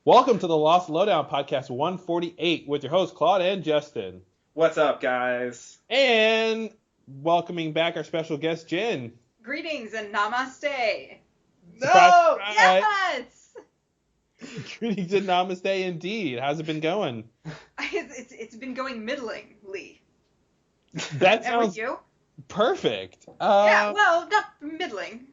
Welcome to the Lost Lowdown Podcast 148 with your hosts Claude and Justin. What's up, guys? And welcoming back our special guest, Jen. Greetings and namaste. Surprise, No! surprise. Yes! Greetings and namaste indeed. How's it been going? It's been going middlingly. That And with sounds you? perfect. Yeah, well, not middling.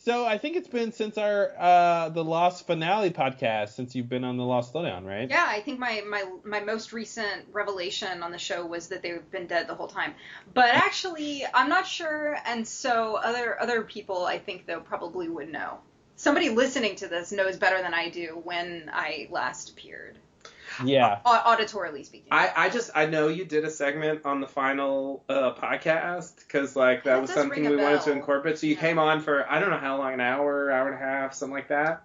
So I think it's been since our the Lost finale podcast since you've been on the Lost Lowdown, right? Yeah, I think my most recent revelation on the show was that they've been dead the whole time. But actually, I'm not sure, and so other people I think though probably would know. Somebody listening to this knows better than I do when I last appeared. Yeah. Auditorily speaking. I know you did a segment on the final podcast because that That was does something ring a we wanted to bell. incorporate. So you Yeah. came on for I don't know how long, an hour and a half, something like that.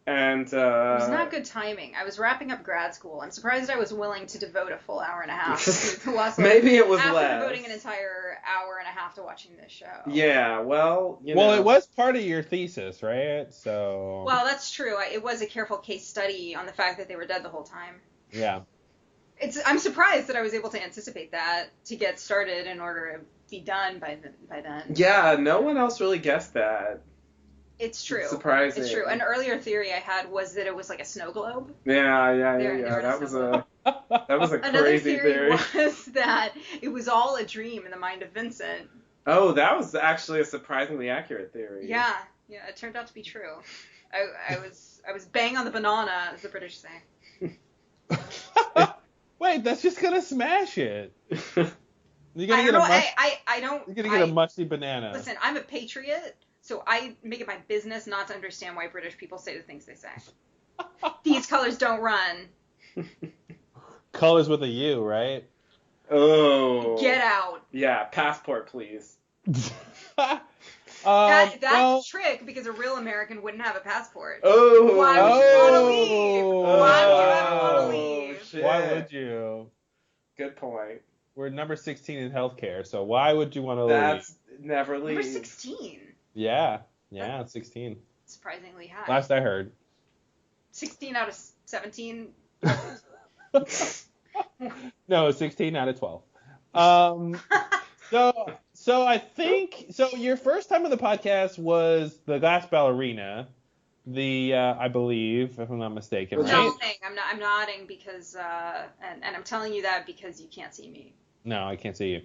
And It was not good timing. I was wrapping up grad school. I'm surprised I was willing to devote a full hour and a half to the Lost Lowdown maybe it was after less. devoting an entire hour and a half to watching this show. Yeah, well, Well, it was part of your thesis, right? So. Well, that's true. It was a careful case study on the fact that they were dead the whole time. Yeah. I'm surprised that I was able to anticipate that to get started in order to be done by then. Yeah, no one else really guessed that. It's true. It's surprising. It's true. An earlier theory I had was that it was like a snow globe. Yeah. They were That was so a Another crazy theory. was that it was all a dream in the mind of Vincent. Oh, that was actually a surprisingly accurate theory. Yeah, it turned out to be true. I was bang on the banana, as the British say. Wait, that's just gonna smash it. You're I gonna don't know. get You're You're gonna get a mushy banana. Listen, I'm a patriot, so I make it my business not to understand why British people say the things they say. These colors don't run. Colors with a U, right? Oh. Get out. Yeah, passport, please. That's well, a trick because a real American wouldn't have a passport. Oh. Why would you want to leave? Why would you ever want to Oh, leave? shit. why would you? Good point. We're number 16 in healthcare, so why would you want to leave? That's never leave. Number 16. Yeah, it's 16. Surprisingly high. Last I heard. 16 out of 17. No, 16 out of 12. So I think your first time on the podcast was the Glass Ballerina, I believe, if I'm not mistaken, right? Nodding. I'm nodding because and I'm telling you that because you can't see me. No, I can't see you.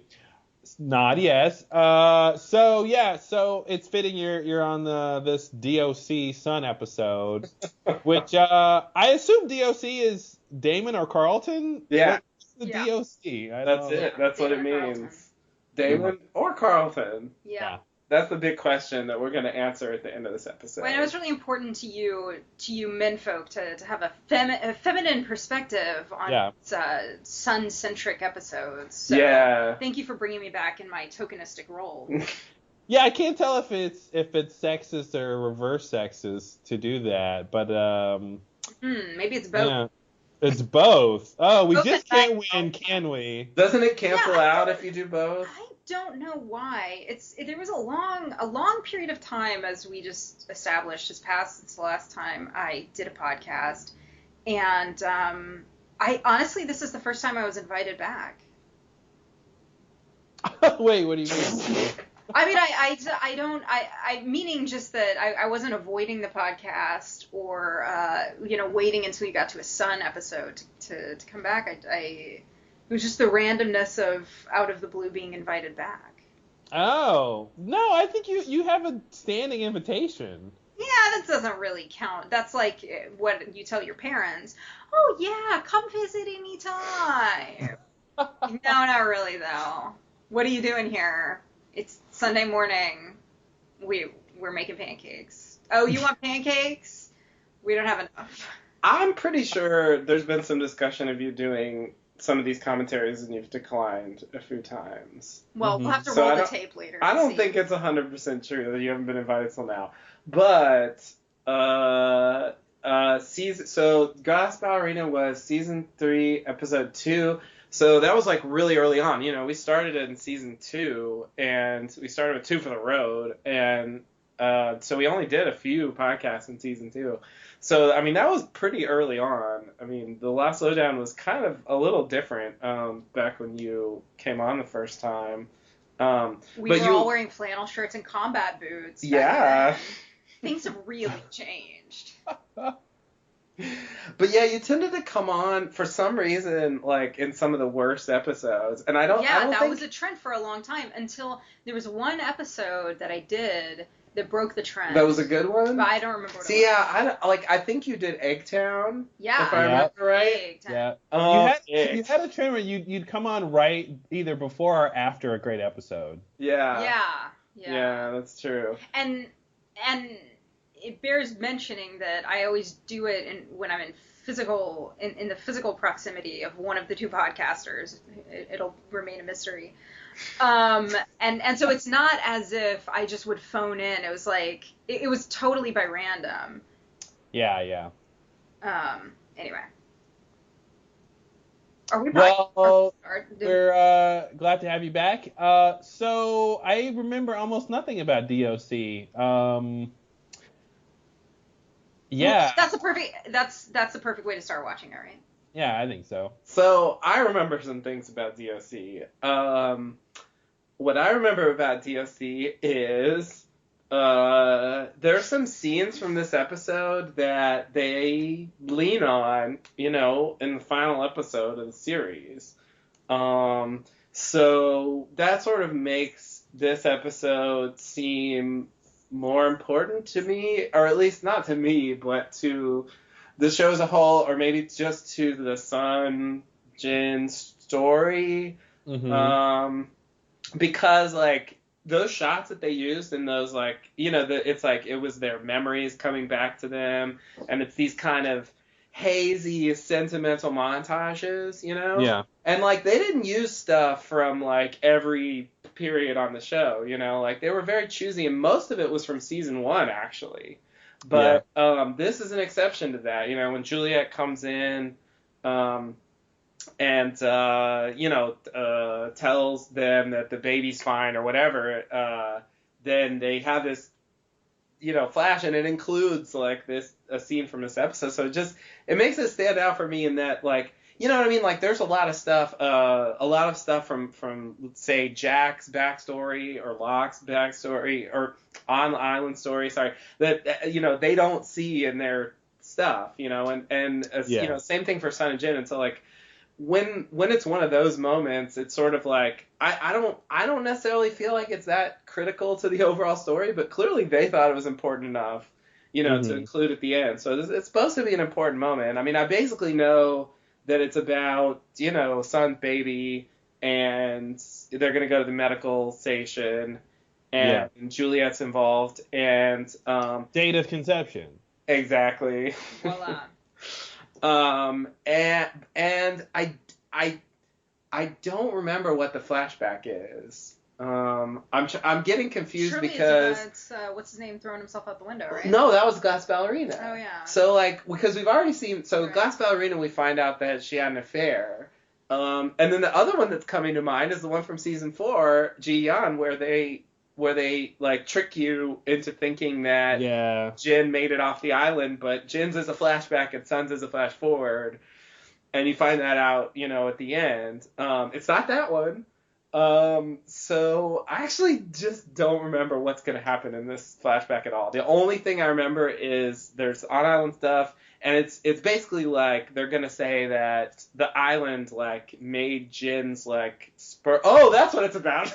Nod, yes. So it's fitting you're on this D.O.C. Sun episode, which I assume D.O.C. is Damon or Carlton. Yeah. What's the Yeah. D.O.C.? That's it. That's what it Damon or means. Carlton. Damon or Carlton? Yeah. That's the big question that we're going to answer at the end of this episode. Well, I know it's really important to you menfolk to have a feminine perspective on sun-centric episodes. So Yeah. Thank you for bringing me back in my tokenistic role. Yeah, I can't tell if it's sexist or reverse sexist to do that, but Maybe it's both. yeah, it's both. Oh, we Both just and can't both. win, can we? Doesn't it cancel Yeah, I out don't- if you do both? I don't know why. There was a long period of time, as we just established, has passed since the last time I did a podcast, and I honestly, this is the first time I was invited back. Wait, what do you mean? I mean, I mean just that I wasn't avoiding the podcast or waiting until you got to a Sun episode to come back. It was just the randomness of out of the blue being invited back. Oh, no, I think you have a standing invitation. Yeah, that doesn't really count. That's like what you tell your parents. Oh, yeah, come visit anytime. No, not really, though. What are you doing here? It's Sunday morning. We're making pancakes. Oh, you want pancakes? We don't have enough. I'm pretty sure there's been some discussion of you doing some of these commentaries and you've declined a few times. Well, we'll have to So roll I the don't- tape later. I to don't see. think it's 100% true that you haven't been invited till now. But, so Glass Ballerina was season 3, episode 2. So that was like really early on. We started in season 2 and we started with 2 for the Road. And So we only did a few podcasts in season 2. So, I mean, that was pretty early on. I mean, the last lowdown was kind of a little different back when you came on the first time. We but were you, all wearing flannel shirts and combat boots. Back yeah. then. Things have really changed. But yeah, you tended to come on for some reason, like in some of the worst episodes, and I don't that think was a trend for a long time until there was one episode that I did that broke the trend. that was a good one. But I don't remember what See, it was. yeah, I think you did Eggtown. Yeah. If I remember right. Eggtown. Yeah. You had a trend where you'd come on right either before or after a great episode. Yeah. Yeah. That's true. And it bears mentioning that I always do it when I'm in the physical proximity of one of the two podcasters. It'll remain a mystery. And so it's not as if I just would phone in. It was like it was totally by random. Yeah. Anyway. Are we back? Well, we're glad to have you back. So I remember almost nothing about D.O.C. Yeah. Well, that's the perfect way to start watching it, right? Yeah, I think so. So I remember some things about D.O.C. What I remember about D.O.C. is there's some scenes from this episode that they lean on, in the final episode of the series. So that sort of makes this episode seem more important to me, or at least not to me, but to the show as a whole, or maybe just to the Sun Jin story. Mm-hmm. Because like those shots that they used in those, like, it's like it was their memories coming back to them, and it's these kind of hazy sentimental montages, Yeah. and like they didn't use stuff from like every period on the show, like they were very choosy, and most of it was from season 1 actually, but this is an exception to that. When Juliet comes in and tells them that the baby's fine or whatever, then they have this flash, and it includes like a scene from this episode, so it makes it stand out for me in that, like, you know what I mean? Like, there's a lot of stuff from let's say Jack's backstory or Locke's backstory or On the Island story, that they don't see in their stuff, and same thing for Sun and Jin. And so like when it's one of those moments, it's sort of like I don't necessarily feel like it's that critical to the overall story, but clearly they thought it was important enough, to include at the end. So it's supposed to be an important moment. I mean, I basically know that it's about, Sun's baby, and they're going to go to the medical station, and Juliet's involved, and date of conception. Exactly. Voila. And I don't remember what the flashback is. I'm getting confused. Surely because it's what's his name throwing himself out the window, right? No, that was Glass Ballerina. Oh yeah. So like, because we've already seen, Right. Glass Ballerina, we find out that she had an affair. And then the other one that's coming to mind is the one from season 4, Ji Yeon, where they like trick you into thinking that Jin made it off the island, but Jin's is a flashback and Sun's is a flash forward, and you find that out, at the end. It's not that one. So I actually just don't remember what's going to happen in this flashback at all. The only thing I remember is there's on-island stuff, and it's basically like they're going to say that the island like made Jin's like spur. Oh, that's what it's about.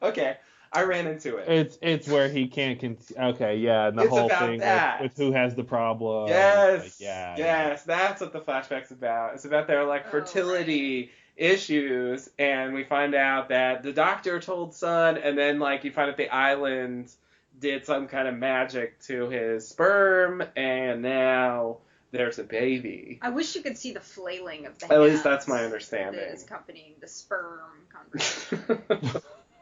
Okay, I ran into it. It's where he can't okay, yeah, and the It's whole about thing that. with who has the problem. Yes, Like, yes, that's what the flashback's about. It's about their like fertility issues, and we find out that the doctor told Sun, and then like you find out the island did some kind of magic to his sperm, and now there's a baby. I wish you could see the flailing of the At least hands that's my understanding. that is accompanying the sperm conversation.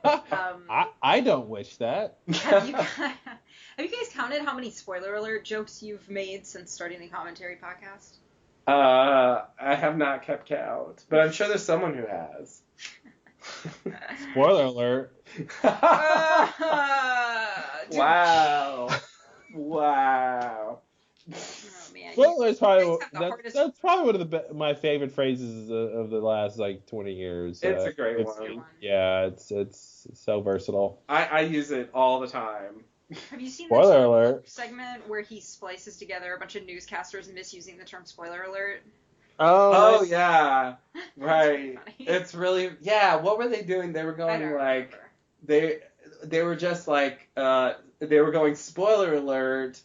I don't wish that. Have you guys counted how many spoiler alert jokes you've made since starting the commentary podcast? I have not kept count, but I'm sure there's someone who has. Spoiler alert. Wow. Wow. Oh man. Spoiler is probably guys have the hardest- that's probably one of my favorite phrases of the last like 20 years. It's a great It's a good one. one. Yeah, it's so versatile. I use it all the time. Have you seen Spoiler the alert. segment where he splices together a bunch of newscasters misusing the term spoiler alert? Oh nice. yeah, That's right. pretty funny. It's really What were they doing? They were I going don't like remember. they were just like they were going spoiler alert,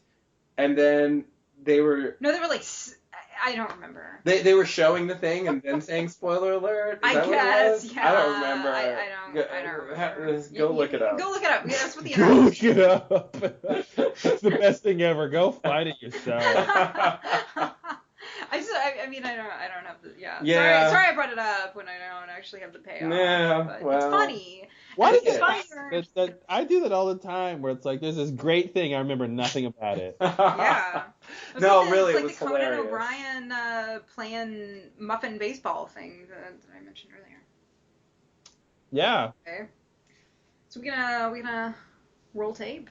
and then they were No, they were like, I don't remember. they were showing the thing and then saying spoiler alert. Is I that guess, what it was? yeah. I don't remember. I don't remember. Go look it up. Go look it up. Yeah, that's what the Go internet. look it up. It's the best thing ever. Go find it yourself. I mean, I don't have the, yeah. Yeah. Sorry I brought it up when I don't actually have the payoff. Yeah, but well. it's funny. Why And does it's funnier. I do that all the time where it's like there's this great thing I remember nothing about it. Yeah. No, really, it's it like was the Conan hilarious. O'Brien playing muffin baseball thing that I mentioned earlier. Yeah. Okay. So we gonna roll tape.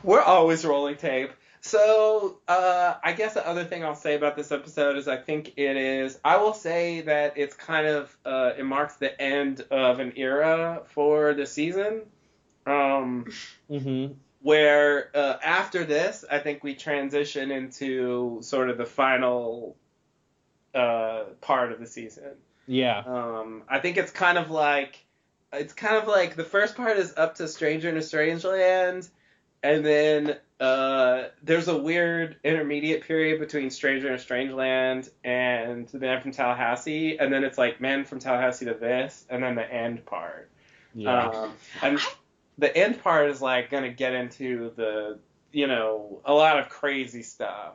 We're always rolling tape. So, I guess the other thing I'll say about this episode is I will say that it's kind of, it marks the end of an era for the season. Mm-hmm. Where, after this, I think we transition into sort of the final, part of the season. Yeah. I think it's kind of like the first part is up to Stranger in a Strange Land, and then there's a weird intermediate period between Stranger in a Strange Land and The Man from Tallahassee, and then it's like Man from Tallahassee to this, and then the end part. Yeah. And the end part is like gonna get into a lot of crazy stuff.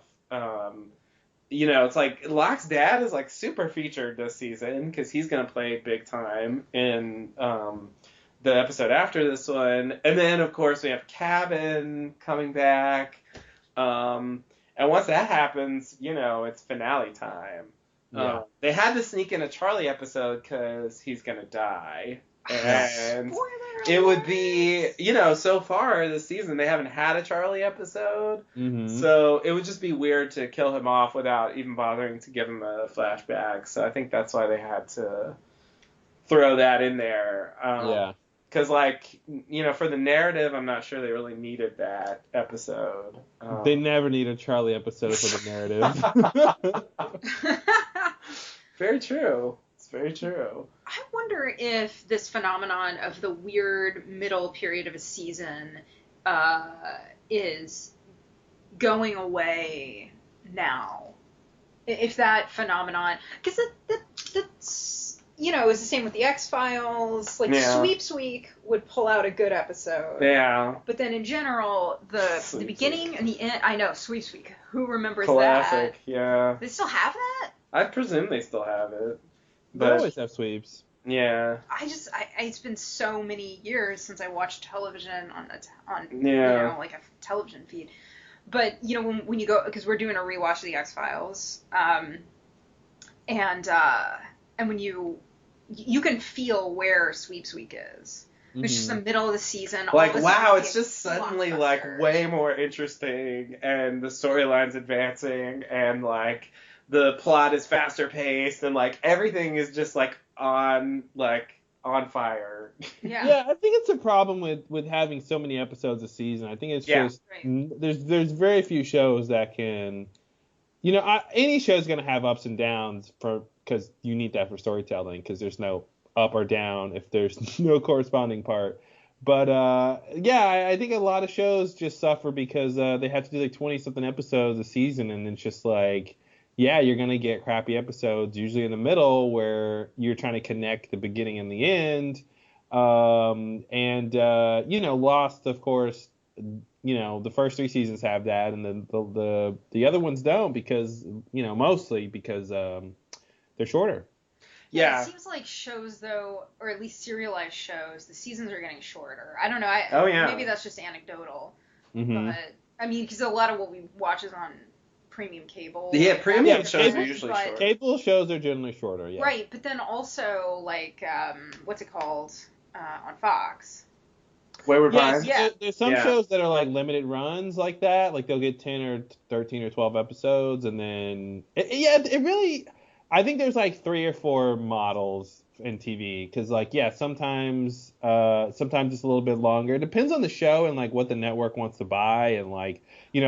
It's like Locke's dad is like super featured this season because he's gonna play big time in the episode after this one, and then of course we have Cabin coming back, and once that happens, it's finale time. Yeah. They had to sneak in a Charlie episode because he's gonna die, and Spoiler it would alert! be, so far this season they haven't had a Charlie episode, Mm-hmm. so it would just be weird to kill him off without even bothering to give him a flashback. So I think that's why they had to throw that in there. Yeah. Because, for the narrative, I'm not sure they really needed that episode. They never need a Charlie episode for the narrative. Very true. It's very true. I wonder if this phenomenon of the weird middle period of a season is going away now. If that phenomenon, because that's it was the same with the X-Files. Like Yeah. Sweeps Week would pull out a good episode. Yeah. But then in general, the Sweeps beginning Week. and the end. I know Sweeps Week. Who remembers Classic. that? Yeah. They still have that? I presume they still have it. They But always have sweeps. yeah. It's been so many years since I watched television on Yeah. like a television feed. But when you go, because we're doing a rewatch of the X-Files, and when you can feel where Sweeps Week is. It's just the middle of the season. all Like, of a wow, sudden it's just suddenly, blockbuster. way more interesting, and the storyline's advancing, and, the plot is faster paced, and, everything is just, on fire. Yeah. Yeah, I think it's a problem with having so many episodes a season. I think it's Yeah. just Right. there's very few shows that can, any show's gonna have ups and downs because you need that for storytelling because there's no up or down if there's no corresponding part. But I think a lot of shows just suffer because they have to do 20 something episodes a season, and it's just you're gonna get crappy episodes usually in the middle where you're trying to connect the beginning and the end. Lost, of course, the first 3 seasons have that, and then the other ones don't because mostly because they're shorter. Yeah. It seems like shows, though, or at least serialized shows, the seasons are getting shorter. I don't know. Oh, yeah. Maybe that's just anecdotal. Mm-hmm. But, I mean, because a lot of what we watch is on premium cable. Yeah, premium Yeah, shows are cable- usually but- short. Cable shows are generally shorter, yeah. Right, but then also, like, what's it called? On Fox. Wayward Yeah, Pines. Yeah. there's some Yeah. shows that are like limited runs like that. Like they'll get 10 or 13 or 12 episodes, and then it really. I think there's like 3 or 4 models in TV because sometimes it's a little bit longer. It depends on the show and like what the network wants to buy, and like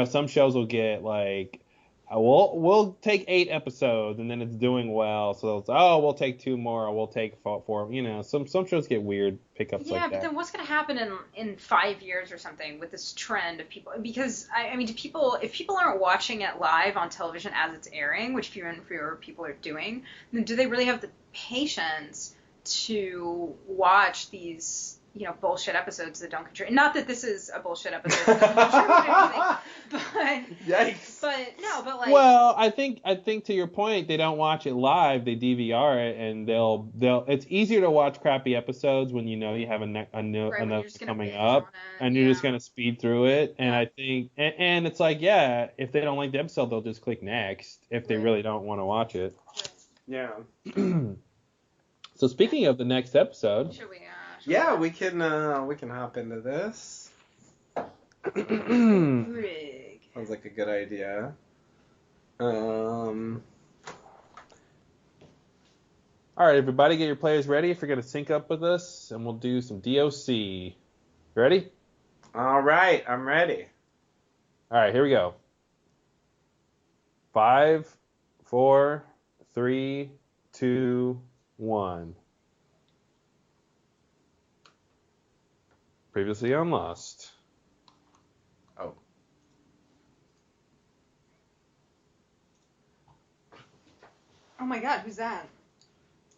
some shows will get like. We'll take 8 episodes and then it's doing well, so it's we'll take 2 more, or we'll take 4. Some shows get weird pickups like Yeah, that. but then what's going to happen in 5 years or something with this trend of people? Because I mean, if people aren't watching it live on television as it's airing, which fewer and fewer people are doing, then do they really have the patience to watch these bullshit episodes that don't contribute? Not that this is a bullshit episode that doesn't contribute anything, but Yikes. but like. Well, I think to your point, they don't watch it live. They DVR it, and they'll. It's easier to watch crappy episodes when you have Right, when another you're just gonna coming binge up, on it, and you're just yeah. gonna speed through it. And Yeah. I think, and it's like, yeah, if they don't like the episode, they'll just click next if they Right. really don't want to watch it. Yeah. So speaking of the next episode, Should we? Yeah, we can hop into this. Rig. Sounds like a good idea. all right, everybody, get your players ready if you're gonna sync up with us, and we'll do some D.O.C. Ready? All right, I'm ready. All right, here we go. 5, 4, 3, 2, 1. Previously on Lost. Oh. Oh my God, who's that?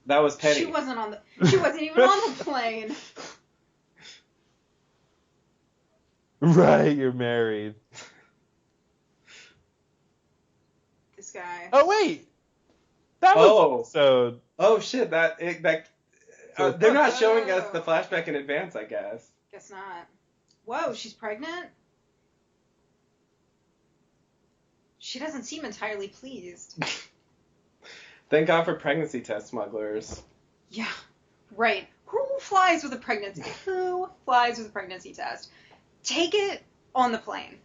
That was Penny. She wasn't even on the plane. Right, you're married. This guy. Oh wait, that was episode. Oh shit, they're not showing us the flashback in advance, I guess. Guess not. Whoa, she's pregnant? She doesn't seem entirely pleased. Thank God for pregnancy test smugglers. Yeah, right. Who flies with a pregnancy? Who flies with a pregnancy test? Take it on the plane.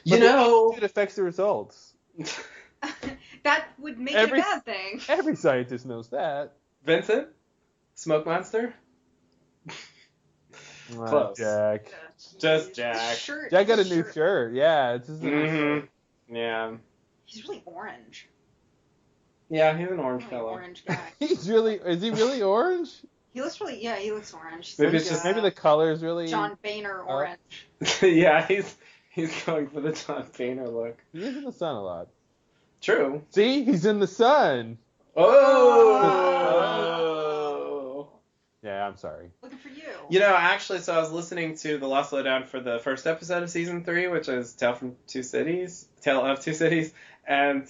It affects the results. That would make it a bad thing. Every scientist knows that. Vincent? Smoke monster? Close. Jack. Just Jack. Jack got a new shirt. Yeah, it's just a new shirt. Yeah. He's really orange. Yeah, he's an orange Really fellow. orange guy. Is he really orange? He looks orange. He's Maybe like, it's just- Maybe the color's really. John Boehner orange. Yeah, he's going for the John Boehner look. He is in the sun a lot. True. See, he's in the sun. Oh! Yeah, I'm sorry. Looking for you. Actually, so I was listening to the Lost Lowdown for the first episode of season 3, which is Tale of Two Cities, and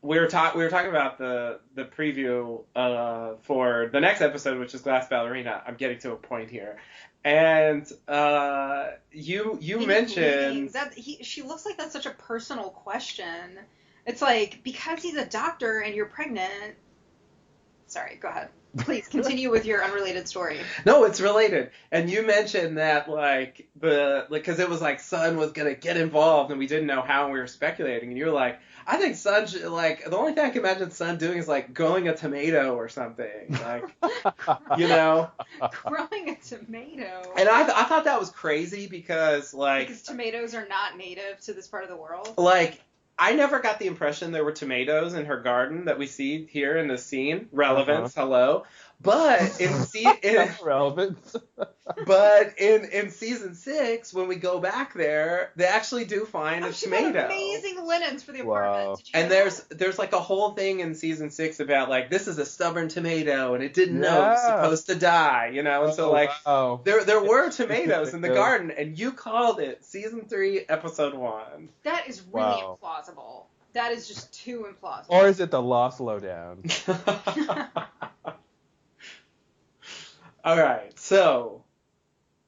we were talking about the preview for the next episode, which is Glass Ballerina. I'm getting to a point here, and you mentioned she looks like that's such a personal question. It's like, because he's a doctor and you're pregnant. Sorry, go ahead. Please continue with your unrelated story. No, it's related. And you mentioned that because it was like Sun was gonna get involved and we didn't know how, and we were speculating, and you were like, I think Sun should, the only thing I can imagine Sun doing is growing a tomato or something, Growing a tomato. And I thought that was crazy because tomatoes are not native to this part of the world. I never got the impression there were tomatoes in her garden that we see here in this scene. Relevance, hello. But in relevance. But in season 6, when we go back there, they actually do find a she tomato. got amazing linens for the apartment. Wow. Did you And know there's a whole thing in season 6 about this is a stubborn tomato and it didn't know it was supposed to die, and so wow. there were tomatoes in the garden, and you called it season 3 episode 1. That is really implausible. That is just too implausible. Or is it the Lost Lowdown? All right, so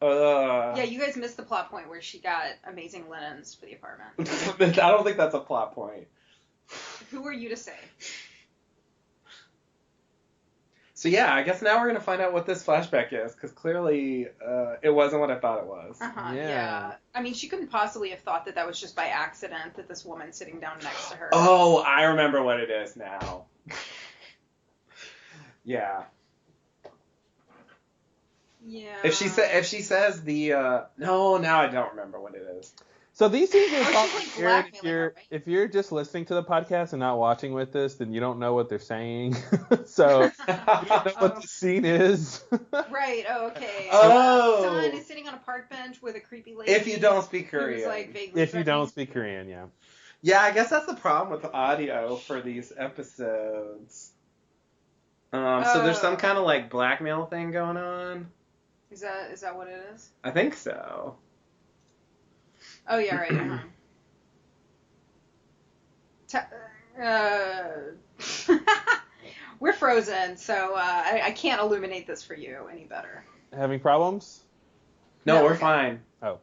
Yeah, you guys missed the plot point where she got amazing linens for the apartment. I don't think that's a plot point. Who are you to say? So yeah, I guess now we're gonna find out what this flashback is, because clearly it wasn't what I thought it was. Yeah. I mean, she couldn't possibly have thought that that was just by accident that this woman sitting down next to her. Oh, I remember what it is now. Yeah. Yeah. If she says the no, now I don't remember what it is. So these scenes are she's, probably like, weird. blackmailing her, right? If you're just listening to the podcast and not watching with this, then you don't know what they're saying. So you don't know what the scene is. Right. Oh, okay. Oh. Someone is sitting on a park bench with a creepy lady. If you don't speak who Korean. was, like, vaguely If you don't threatening. speak Korean, yeah. Yeah, I guess that's the problem with the audio for these episodes. So there's some kind of like blackmail thing going on. Is that what it is? I think so. Oh yeah, right. We're frozen, so I can't illuminate this for you any better. Having problems? No, No, we're okay. fine. Oh.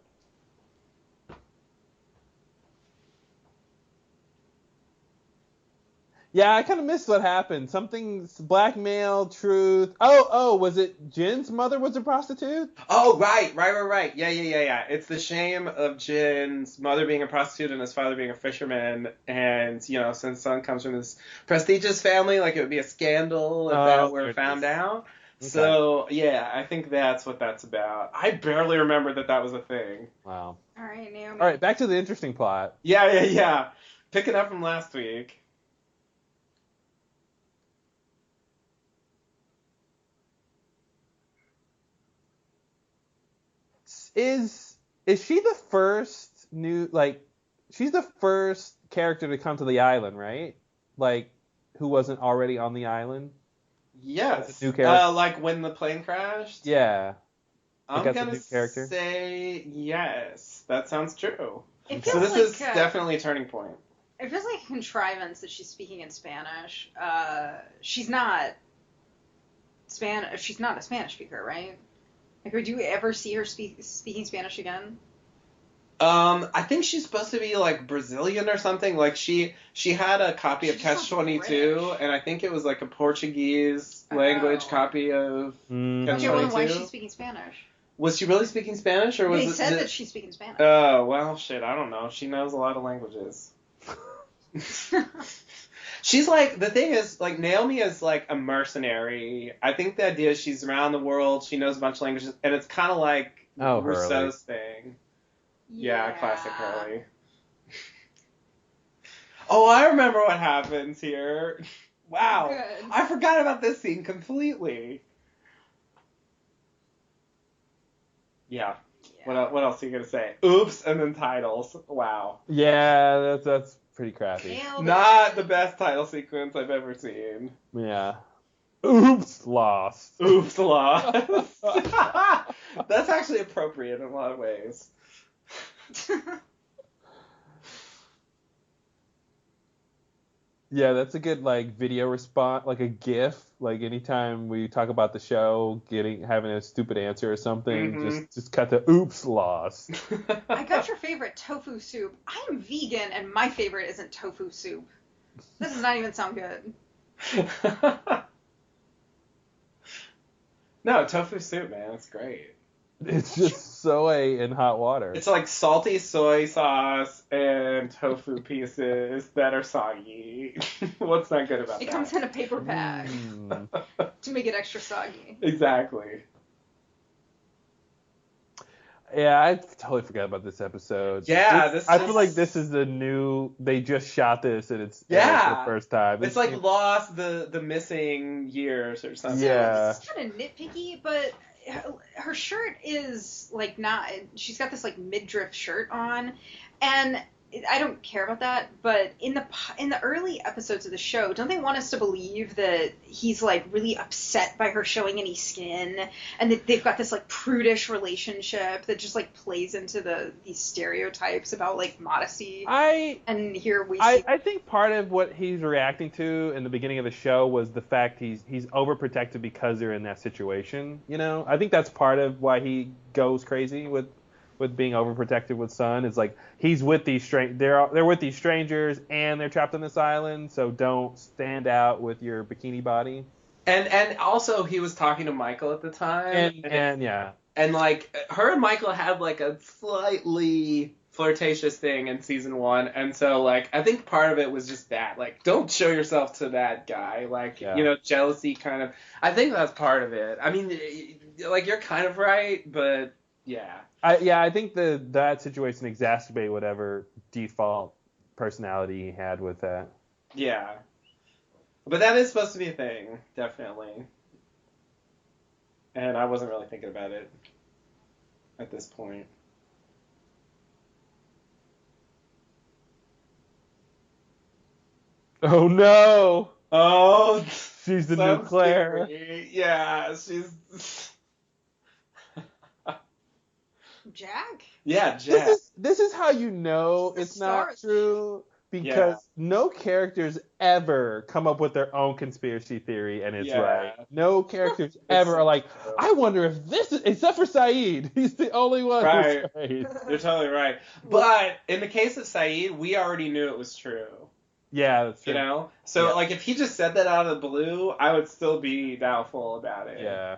Yeah, I kind of missed what happened. Something's blackmail, truth. Oh, was it Jin's mother was a prostitute? Oh, right. Yeah. It's the shame of Jin's mother being a prostitute and his father being a fisherman. And, since son comes from this prestigious family, like it would be a scandal if that were found out. Okay. So, yeah, I think that's what that's about. I barely remember that was a thing. Wow. All right, Naomi. All right, back to the interesting plot. Yeah. Picking up from last week. Is she the first she's the first character to come to the island, right? Like, who wasn't already on the island? Yes. As a new character? Like when the plane crashed? Yeah. I'm Like as a gonna new character? say yes. That sounds true. It So feels this like, is definitely a turning point. It feels like a contrivance that she's speaking in Spanish. She's not She's not a Spanish speaker, right? Like, would you ever see her speaking Spanish again? I think she's supposed to be like Brazilian or something. Like she had a copy of She Catch sounds 22, British. and I think it was like a Portuguese language Oh. copy of Mhm. Catch Okay, well, then why is 22. she speaking Spanish? Was she really speaking Spanish, or was They it? said that she's speaking Spanish. Oh well, shit. I don't know. She knows a lot of languages. She's like, the thing is, like, Naomi is like a mercenary. I think the idea is she's around the world, she knows a bunch of languages, and it's kind of like Oh, Rousseau's thing. Yeah, classic Hurley. Oh, I remember what happens here. Wow. Good. I forgot about this scene completely. Yeah. What else are you going to say? Oops, and then titles. Wow. Yeah, that's pretty crappy. Nailed Not it. the best title sequence I've ever seen. Yeah. Oops, lost. Oops, lost. That's actually appropriate in a lot of ways. Yeah, that's a good video response, like a GIF. Like anytime we talk about the show, having a stupid answer or something, Mhm. just cut to oops, lost. I got your favorite tofu soup. I am vegan, and my favorite isn't tofu soup. This does not even sound good. No, tofu soup, man, it's great. It's just soy in hot water. It's like salty soy sauce and tofu pieces that are soggy. What's not good about It that? comes in a paper bag Mm. to make it extra soggy. Exactly. Yeah, I totally forgot about this episode. Yeah, I feel like this is they just shot this and it's for Yeah. the first time. It's like Lost, the missing years or something. Yeah. This is kind of nitpicky, but her shirt is not. She's got this midriff shirt on, and I don't care about that, but in the early episodes of the show, don't they want us to believe that he's like really upset by her showing any skin, and that they've got this like prudish relationship that just like plays into these stereotypes about like modesty? And here we see. I think part of what he's reacting to in the beginning of the show was the fact he's overprotected because they're in that situation. You know, I think that's part of why he goes crazy with being overprotected with Sun. Is like he's with these they're with these strangers and they're trapped on this island, so don't stand out with your bikini body. And also he was talking to Michael at the time. And yeah. And like her and Michael had like a slightly flirtatious thing in season 1, and so like I think part of it was just that, like, don't show yourself to that guy, like, you know, jealousy kind of. I think that's part of it. I mean, like, you're kind of right, but yeah. I think that situation exacerbated whatever default personality he had with that. Yeah. But that is supposed to be a thing, definitely. And I wasn't really thinking about it at this point. Oh no! Oh, she's the new Claire. Scary. Yeah, she's. Jack? Yeah, Jack. This is how you know it's not true, because no characters ever come up with their own conspiracy theory and it's right. No characters ever are like, I wonder if this is, except for Saeed. He's the only one who's right. You're totally right. But in the case of Saeed, we already knew it was true. Yeah, that's true. You know? So, like, if he just said that out of the blue, I would still be doubtful about it. Yeah.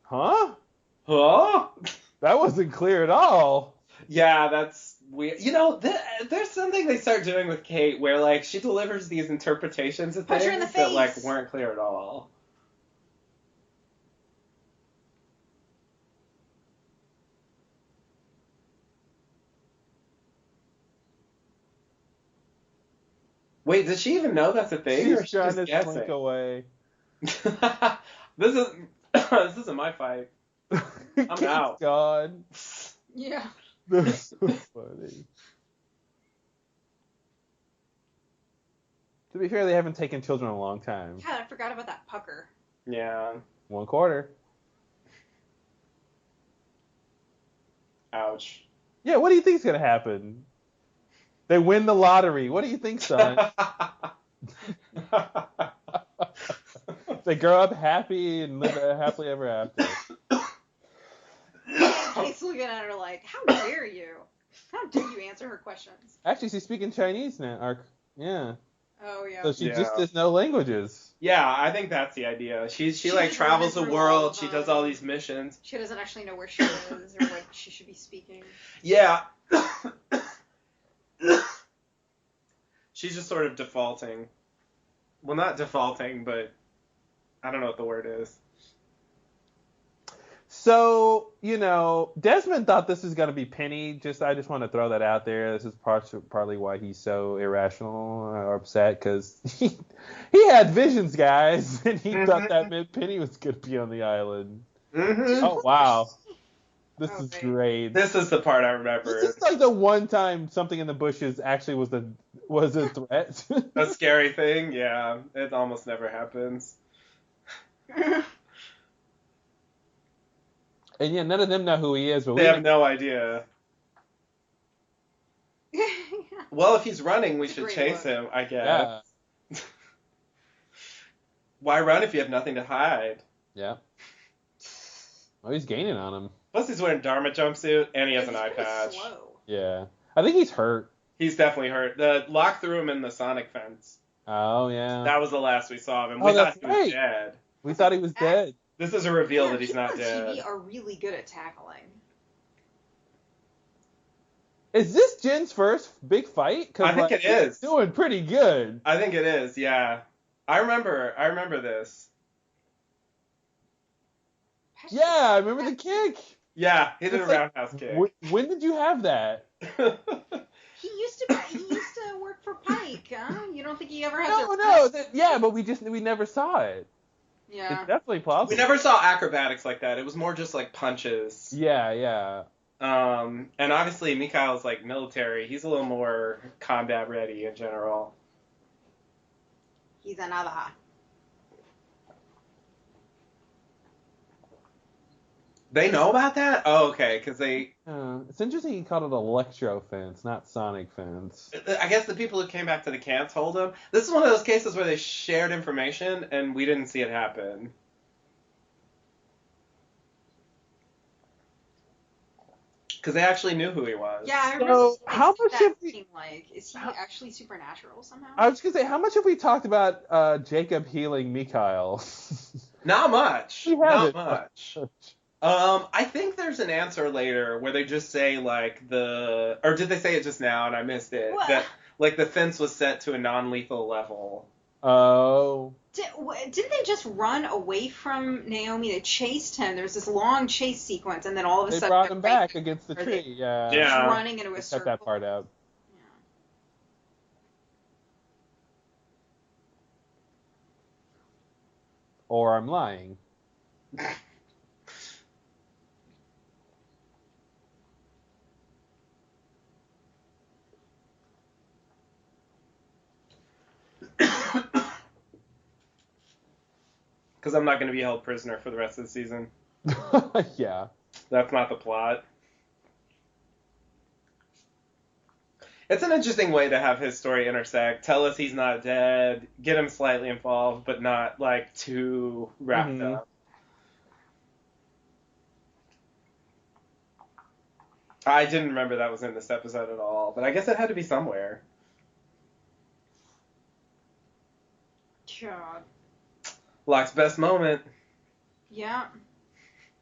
Huh? That wasn't clear at all. Yeah, that's weird. You know, there's something they start doing with Kate where, like, she delivers these interpretations of things that, like, weren't clear at all. Wait, does she even know that's a thing? She's trying to slink away. This isn't my fight. I'm out. God. Yeah. That's so funny. To be fair, they haven't taken children in a long time. God, I forgot about that pucker. Yeah. 1/4. Ouch. Yeah, what do you think's gonna happen? They win the lottery. What do you think, son? They grow up happy and live happily ever after. Kate's looking at her like, how dare you? How dare you answer her questions? Actually, she's speaking Chinese now. Yeah. Oh, yeah. So she just does no languages. Yeah, I think that's the idea. She like travels the world. She does all these missions. She doesn't actually know where she is or what she should be speaking. Yeah. She's just sort of defaulting. Well, not defaulting, but I don't know what the word is. So, you know, Desmond thought this was going to be Penny. I just want to throw that out there. This is partly why he's so irrational or upset, because he had visions, guys, and he thought that meant Penny was going to be on the island. Mm-hmm. Oh, wow. This is great. This is the part I remember. This is like the one time something in the bushes actually was a threat. A scary thing? Yeah. It almost never happens. And yeah, none of them know who he is. But they have no idea. Well, if he's running, we should chase him, I guess. Yeah. Why run if you have nothing to hide? Yeah. Oh, he's gaining on him. Plus, he's wearing Dharma jumpsuit, and he has an eye patch. Slow. Yeah. I think he's hurt. He's definitely hurt. The lock threw him in the Sonic fence. Oh, yeah. That was the last we saw of him. We thought he was dead. We thought he was dead. This is a reveal that he's not dead. TV are really good at tackling. Is this Jin's first big fight? I think it is. He's doing pretty good. I think it is, yeah. I remember this. Yeah, I remember the kick. Yeah, he did a roundhouse kick. When did you have that? He used to work for Pike, huh? You don't think he ever had No, yeah, but we never saw it. Yeah. It's definitely plausible. We never saw acrobatics like that. It was more just like punches. Yeah. And obviously Mikhail's like military. He's a little more combat ready in general. He's another. They know about that? Oh, okay, because they... It's interesting he called it electro fence, not sonic fence. I guess the people who came back to the camp told him. This is one of those cases where they shared information and we didn't see it happen. Because they actually knew who he was. Yeah, I remember. So, how much have we... being like, is he actually supernatural somehow? I was going to say, how much have we talked about Jacob healing Mikhail? Not much. We haven't. Not much. I think there's an answer later where they just say like or did they say it just now and I missed it? What? That like the fence was set to a non-lethal level. Oh. Didn't they just run away from Naomi? They chased him. There was this long chase sequence, and then all of a They sudden brought him back against the tree. Yeah. Yeah. Just running into a Cut circle. that part out. Yeah. Or I'm lying. Because I'm not going to be held prisoner for the rest of the season. Yeah. That's not the plot. It's an interesting way to have his story intersect. Tell us he's not dead. Get him slightly involved, but not like too wrapped up. I didn't remember that was in this episode at all, but I guess it had to be somewhere. God. Locke's best moment. Yeah.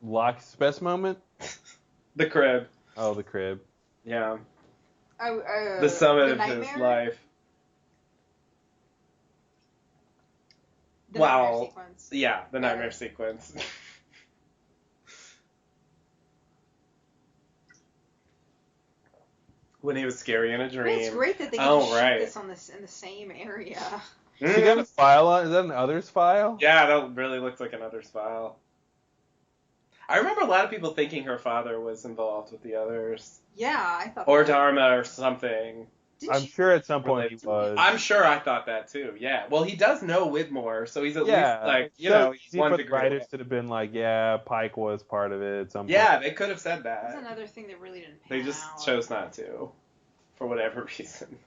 Locke's best moment? The crib. Oh, the crib. Yeah. Oh, The summit of nightmare? his life. The Wow. nightmare sequence. Yeah, the nightmare sequence. When he was scary in a dream. It's great that they get to shoot this on in the same area. She got a file on. Is that an others file? Yeah, that really looks like an others file. I remember a lot of people thinking her father was involved with the others. Yeah, I thought. Or Dharma or something. I'm sure at some point he was. I'm sure I thought that too. Yeah. Well, he does know Widmore, so he's at least like he's one degree. The writers could have been like, yeah, Pike was part of it. At some point. Yeah, they could have said that. That's another thing that really didn't. They just chose not to, for whatever reason.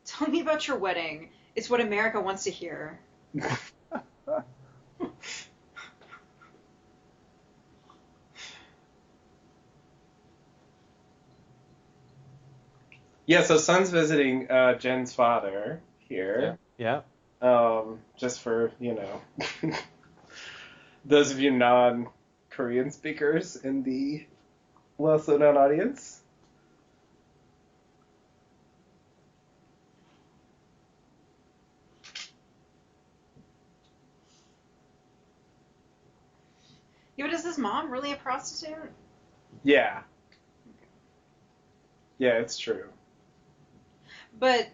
Tell me about your wedding. It's what America wants to hear. Yeah, so Sun's visiting Jen's father here. Yeah. Just for, those of you non-Korean speakers in the Well Slow Down audience. Yeah, but is his mom really a prostitute? Yeah. Yeah, it's true. But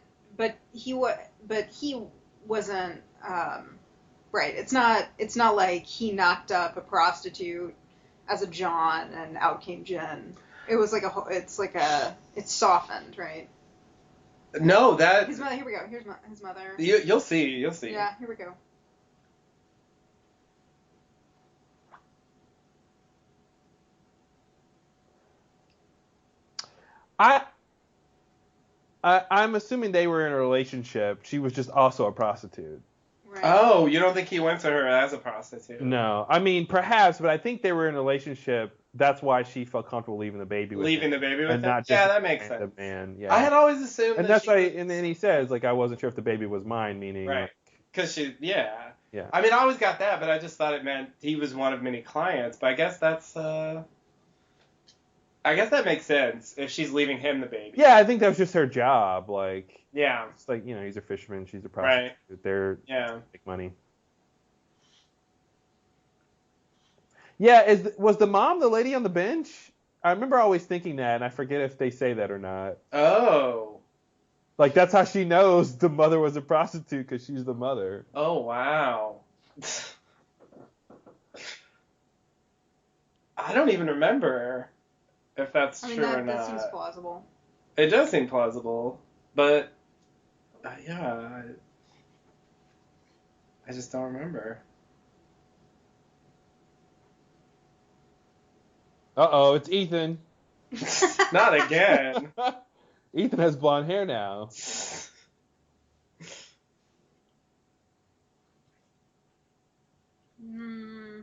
he wasn't right. It's not like he knocked up a prostitute as a John and out came Jen. It was like it's softened, right? No, that his mother. Here we go. Here's his mother. You'll see. Yeah, here we go. I'm assuming they were in a relationship. She was just also a prostitute. Right. Oh, you don't think he went to her as a prostitute? No, I mean perhaps, but I think they were in a relationship. That's why she felt comfortable leaving the baby with him. And not just that makes sense. Man, yeah. I had always assumed. And that's why, and then he says, like, I wasn't sure if the baby was mine, meaning. Right. Because Yeah. I mean, I always got that, but I just thought it meant he was one of many clients. But I guess that makes sense if she's leaving him the baby. Yeah, I think that was just her job. Like. Yeah. It's like, he's a fisherman, she's a prostitute. Right. They're Yeah. make money. Yeah, was the mom the lady on the bench? I remember always thinking that, and I forget if they say that or not. Oh. Like, that's how she knows the mother was a prostitute, because she's the mother. Oh, wow. I don't even remember if that's true or that seems not. plausible. It does seem plausible, but yeah, I just don't remember. Uh-oh, it's Ethan. Not again. Ethan has blonde hair now. Hmm.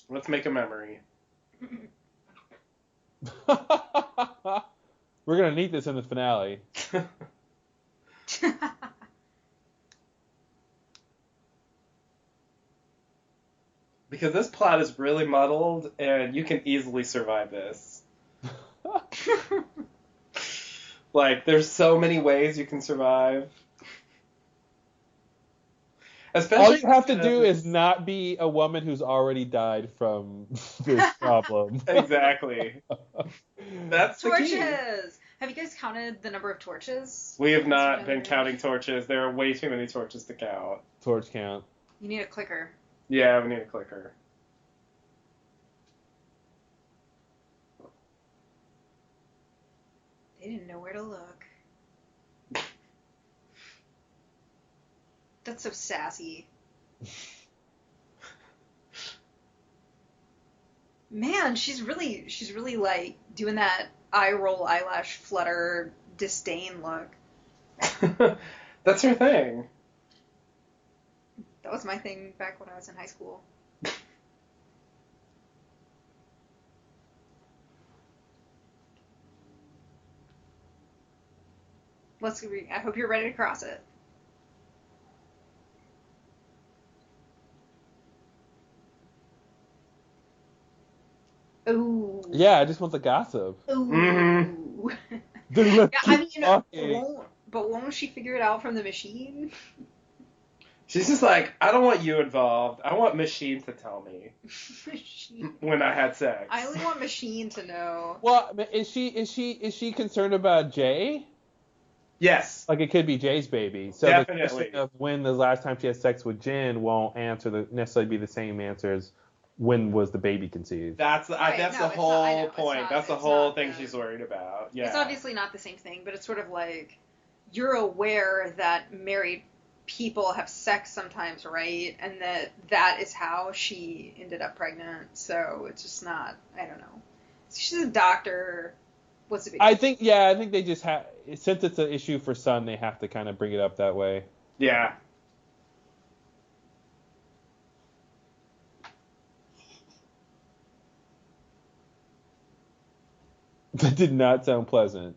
Let's make a memory. We're gonna need this in the finale. Because this plot is really muddled, and you can easily survive this. Like, there's so many ways you can survive. Especially All you have to do is not be a woman who's already died from this problem. Exactly. That's the key. Torches! Have you guys counted the number of torches? We have not That's been counting torches. There are way too many torches to count. Torch count. You need a clicker. Yeah, we need a clicker. They didn't know where to look. That's so sassy. Man, she's really like doing that eye roll, eyelash flutter, disdain look. That's her thing. That was my thing back when I was in high school. I hope you're ready to cross it. Ooh. Yeah, I just want the gossip. Ooh. Mm-hmm. Yeah, I mean, talking. won't she figure it out from the machine? She's just like, I don't want you involved. I want Machine to tell me Machine. when I had sex. I only want Machine to know. Well, is she concerned about Jay? Yes. Like, it could be Jay's baby. So Definitely. the question of when the last time she had sex with Jen won't necessarily be the same answer as when was the baby conceived. That's the whole point. That's the whole thing she's worried about. Yeah. It's obviously not the same thing, but it's sort of like you're aware that married people have sex sometimes, right? And that is how she ended up pregnant. So it's just not, I don't know. She's a doctor. What's the big I think they just have, since it's an issue for Sun, they have to kind of bring it up that way. Yeah. That did not sound pleasant.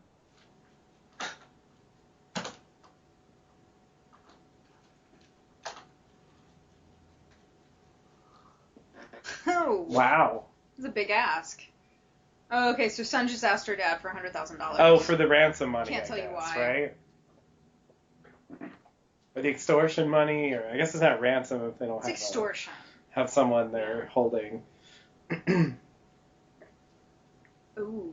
Oh. Wow. It's a big ask. Oh, okay, so Sun just asked her dad for $100,000. Oh, for the ransom money. Can't tell you why. Right? Or the extortion money, or I guess it's not ransom if they don't It's have extortion. have someone they're holding. Ooh.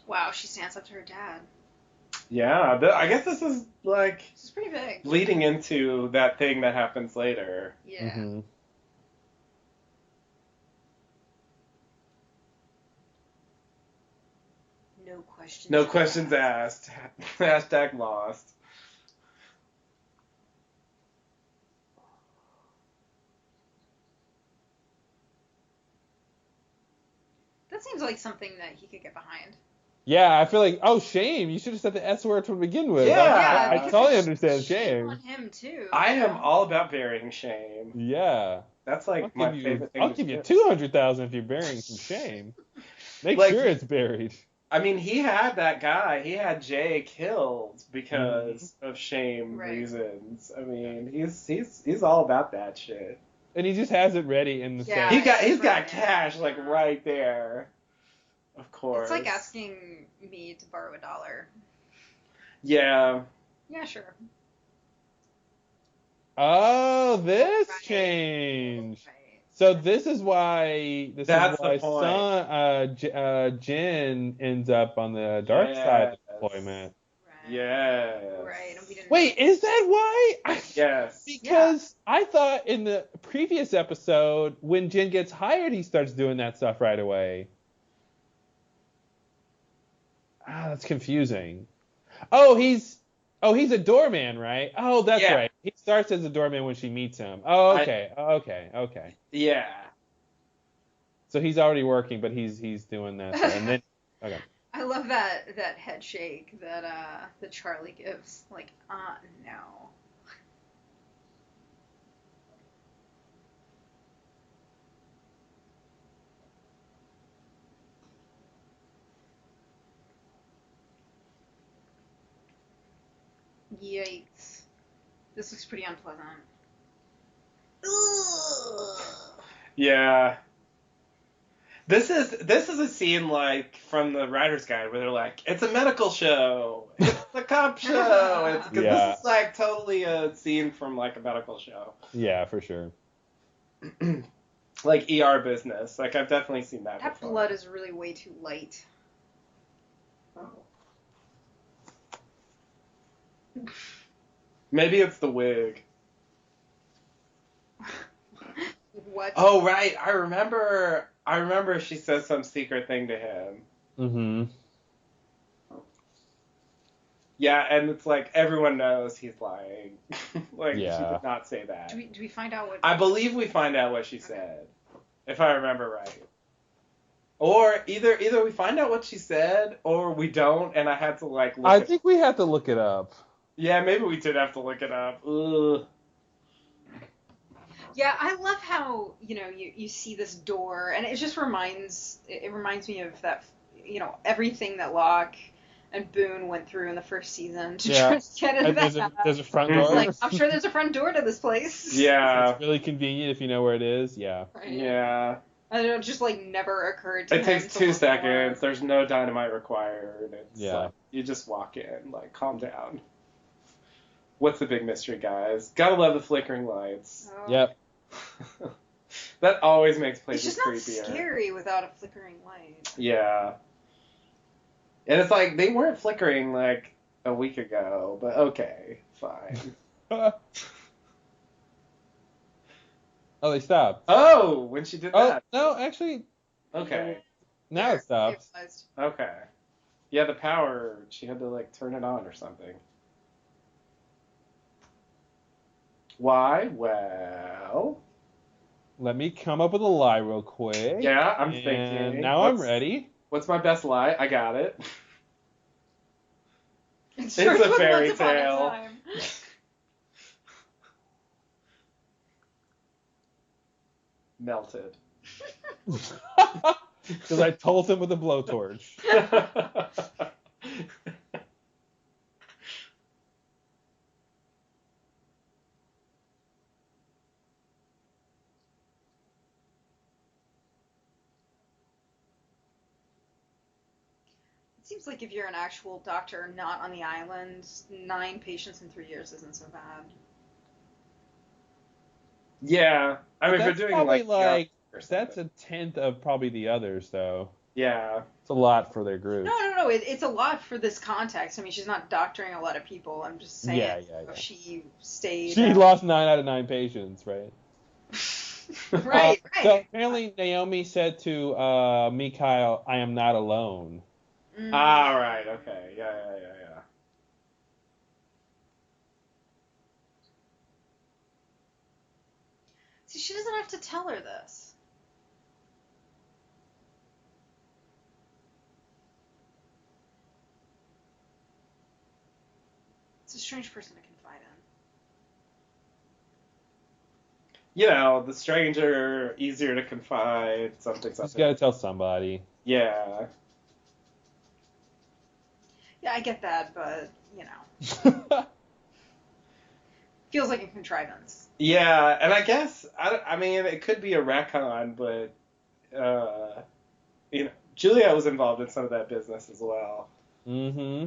Wow, she stands up to her dad. Yeah, I guess this is like This is pretty big. leading into that thing that happens later. Yeah. Mm-hmm. No questions. No questions asked. Hashtag lost. That seems like something that he could get behind. Yeah, I feel like, oh, shame. You should have said the S word to begin with. Yeah, I because totally it's understand shame shame. on him too. I am all about burying shame. Yeah. That's like my favorite thing. I'll to give you do. $200,000 if you're burying some shame. Make Like- sure it's buried. I mean, he had that guy. He had Jay killed because of shame Right. reasons. I mean, he's all about that shit. And he just has it ready in the Yeah. safe. He's got right. cash like right there. Of course. It's like asking me to borrow $1. Yeah. Yeah, sure. Oh, Oh, this Right. changed. Right. So this is why That's the point. Jin ends up on the dark side of Yes. the deployment. Right. Yes. Right. And we didn't Wait, is that why? Yes. Because I thought in the previous episode, when Jin gets hired, he starts doing that stuff right away. Ah, that's confusing. Oh, he's a doorman, right? Oh, that's Yeah. right. He starts as a doorman when she meets him. Oh, okay. Yeah. So he's already working, but he's doing that stuff. And then okay. I love that head shake that Charlie gives. Like, no. Yikes. This looks pretty unpleasant. Ugh. Yeah. This is a scene like from the writer's guide where they're like, it's a medical show, it's a cop show. It's because Yeah. this is like totally a scene from like a medical show, Yeah, for sure. like ER business. Like I've definitely seen that. That before. blood is really way too light. Oh. Maybe it's the wig. What? Oh right, I remember. She says some secret thing to him. Mm-hmm. Yeah, and it's like everyone knows he's lying. Like Yeah. she did not say that. Do we find out what? I believe we find out what she said, if I remember right. Or either we find out what she said, or we don't, and I had to like look. I think we have to look it up. Yeah, maybe we did have to look it up. Ugh. Yeah, I love how you see this door, and it just reminds me of that everything that Locke and Boone went through in the first season to try to get into that. There's a front It's door. Like, I'm sure there's a front door to this place. Yeah. It's really convenient if you know where it is. Yeah. Right. Yeah. And it just like never occurred to It him takes to 2 look seconds. more. There's no dynamite required. It's Yeah. like, you just walk in. Like, calm down. What's the big mystery, guys? Gotta love the flickering lights. Oh. Yep. That always makes It's places just not creepier. scary without a flickering light. Yeah. And it's like, they weren't flickering like a week ago, but okay, fine. Oh, they stopped. Oh, when she did Oh, that. no, actually, Okay. now it stops. Stabilized. Okay. Yeah, the power, she had to like turn it on or something. Why? Well. Let me come up with a lie real quick. Yeah, I'm and thinking. Now I'm ready. What's my best lie? I got it. It's a from fairy Once Upon a tale. Time. Melted. Because I told him with a blowtorch. It seems like if you're an actual doctor not on the island, 9 patients in 3 years isn't so bad. Yeah. I mean, if That's you're doing probably like that's a tenth of probably the others, though. Yeah. It's a lot for their group. No. It's a lot for this context. I mean, she's not doctoring a lot of people. I'm just saying. Yeah. She stayed. She lost 9 out of 9 patients, right? Right. So apparently Naomi said to Mikhail, "I am not alone." Ah, right. Okay. Yeah. See, she doesn't have to tell her this. It's a strange person to confide in. You know, the stranger, easier to confide, something. She's got to tell somebody. Yeah. Yeah, I get that, but, feels like a contrivance. Yeah, and I guess, I mean, it could be a retcon, but, Juliet was involved in some of that business as well. Mm-hmm.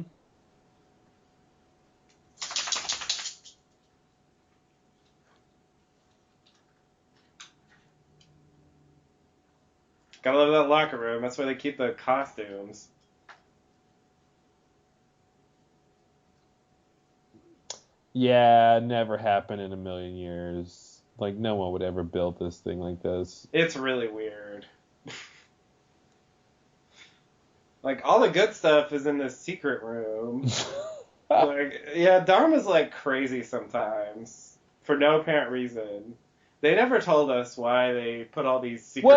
Gotta love that locker room. That's where they keep the costumes. Yeah, never happened in a million years. Like, no one would ever build this thing like this. It's really weird. Like, all the good stuff is in this secret room. Like, yeah, Dharma's like crazy sometimes for no apparent reason. They never told us why they put all these secret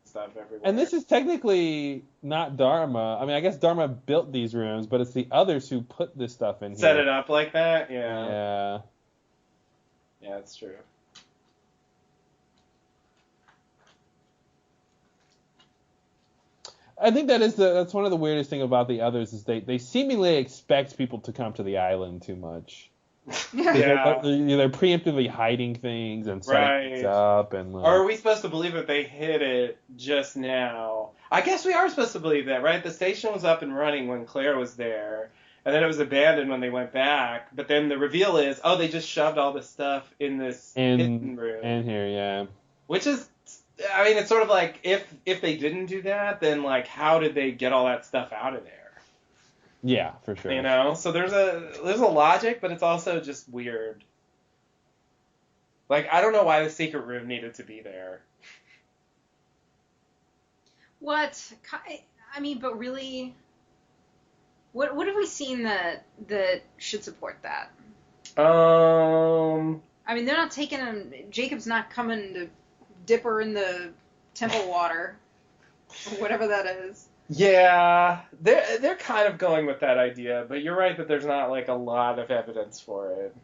stuff everywhere. And this is technically not Dharma. I mean, I guess Dharma built these rooms, but it's the others who put this stuff in here. Set it up like that? Yeah. Yeah. Yeah, it's true. I think that's one of the weirdest thing about the others is they seemingly expect people to come to the island too much. Yeah. They're preemptively hiding things and setting things up, and or are we supposed to believe that they hid it just now? I guess we are supposed to believe that, right? The station was up and running when Claire was there, and then it was abandoned when they went back. But then the reveal is, oh, they just shoved all this stuff in this hidden room. In here, yeah. Which is, I mean, it's sort of like if they didn't do that, then like how did they get all that stuff out of there? Yeah, for sure. You know, so there's a logic, but it's also just weird. Like, I don't know why the secret room needed to be there. What? I mean, but really, what have we seen that should support that? I mean, they're not taking him. Jacob's not coming to dip her in the temple water, or whatever that is. Yeah, they're kind of going with that idea, but you're right that there's not like a lot of evidence for it.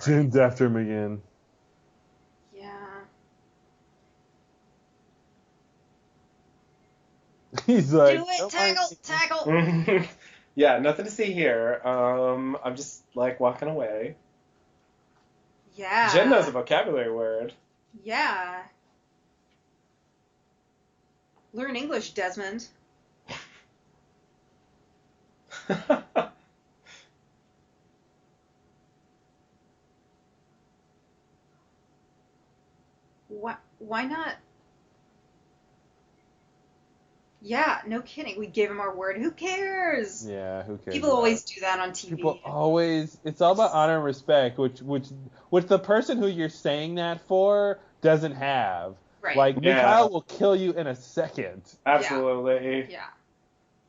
Jin's after him again. Yeah. He's like, do it, tackle. Yeah, nothing to see here. I'm just like walking away. Yeah. Jin knows a vocabulary word. Yeah. Learn English, Desmond. Why not? Yeah, no kidding. We gave him our word. Who cares? Yeah, who cares? People always do that on TV. People always. It's all about honor and respect, which the person who you're saying that for doesn't have. Right. Like, Mikhail will kill you in a second. Absolutely. Yeah.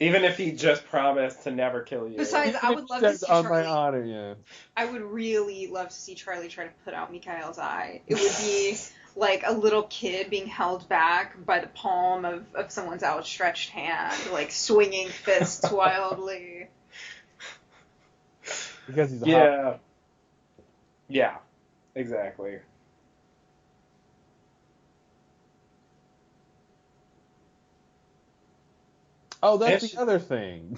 Even if he just promised to never kill you. Besides, I would love to see on Charlie. my honor, yeah. I would really love to see Charlie try to put out Mikhail's eye. It would be like a little kid being held back by the palm of someone's outstretched hand, like swinging fists wildly. Because he's a hot. Yeah, exactly. Oh, that's the other thing.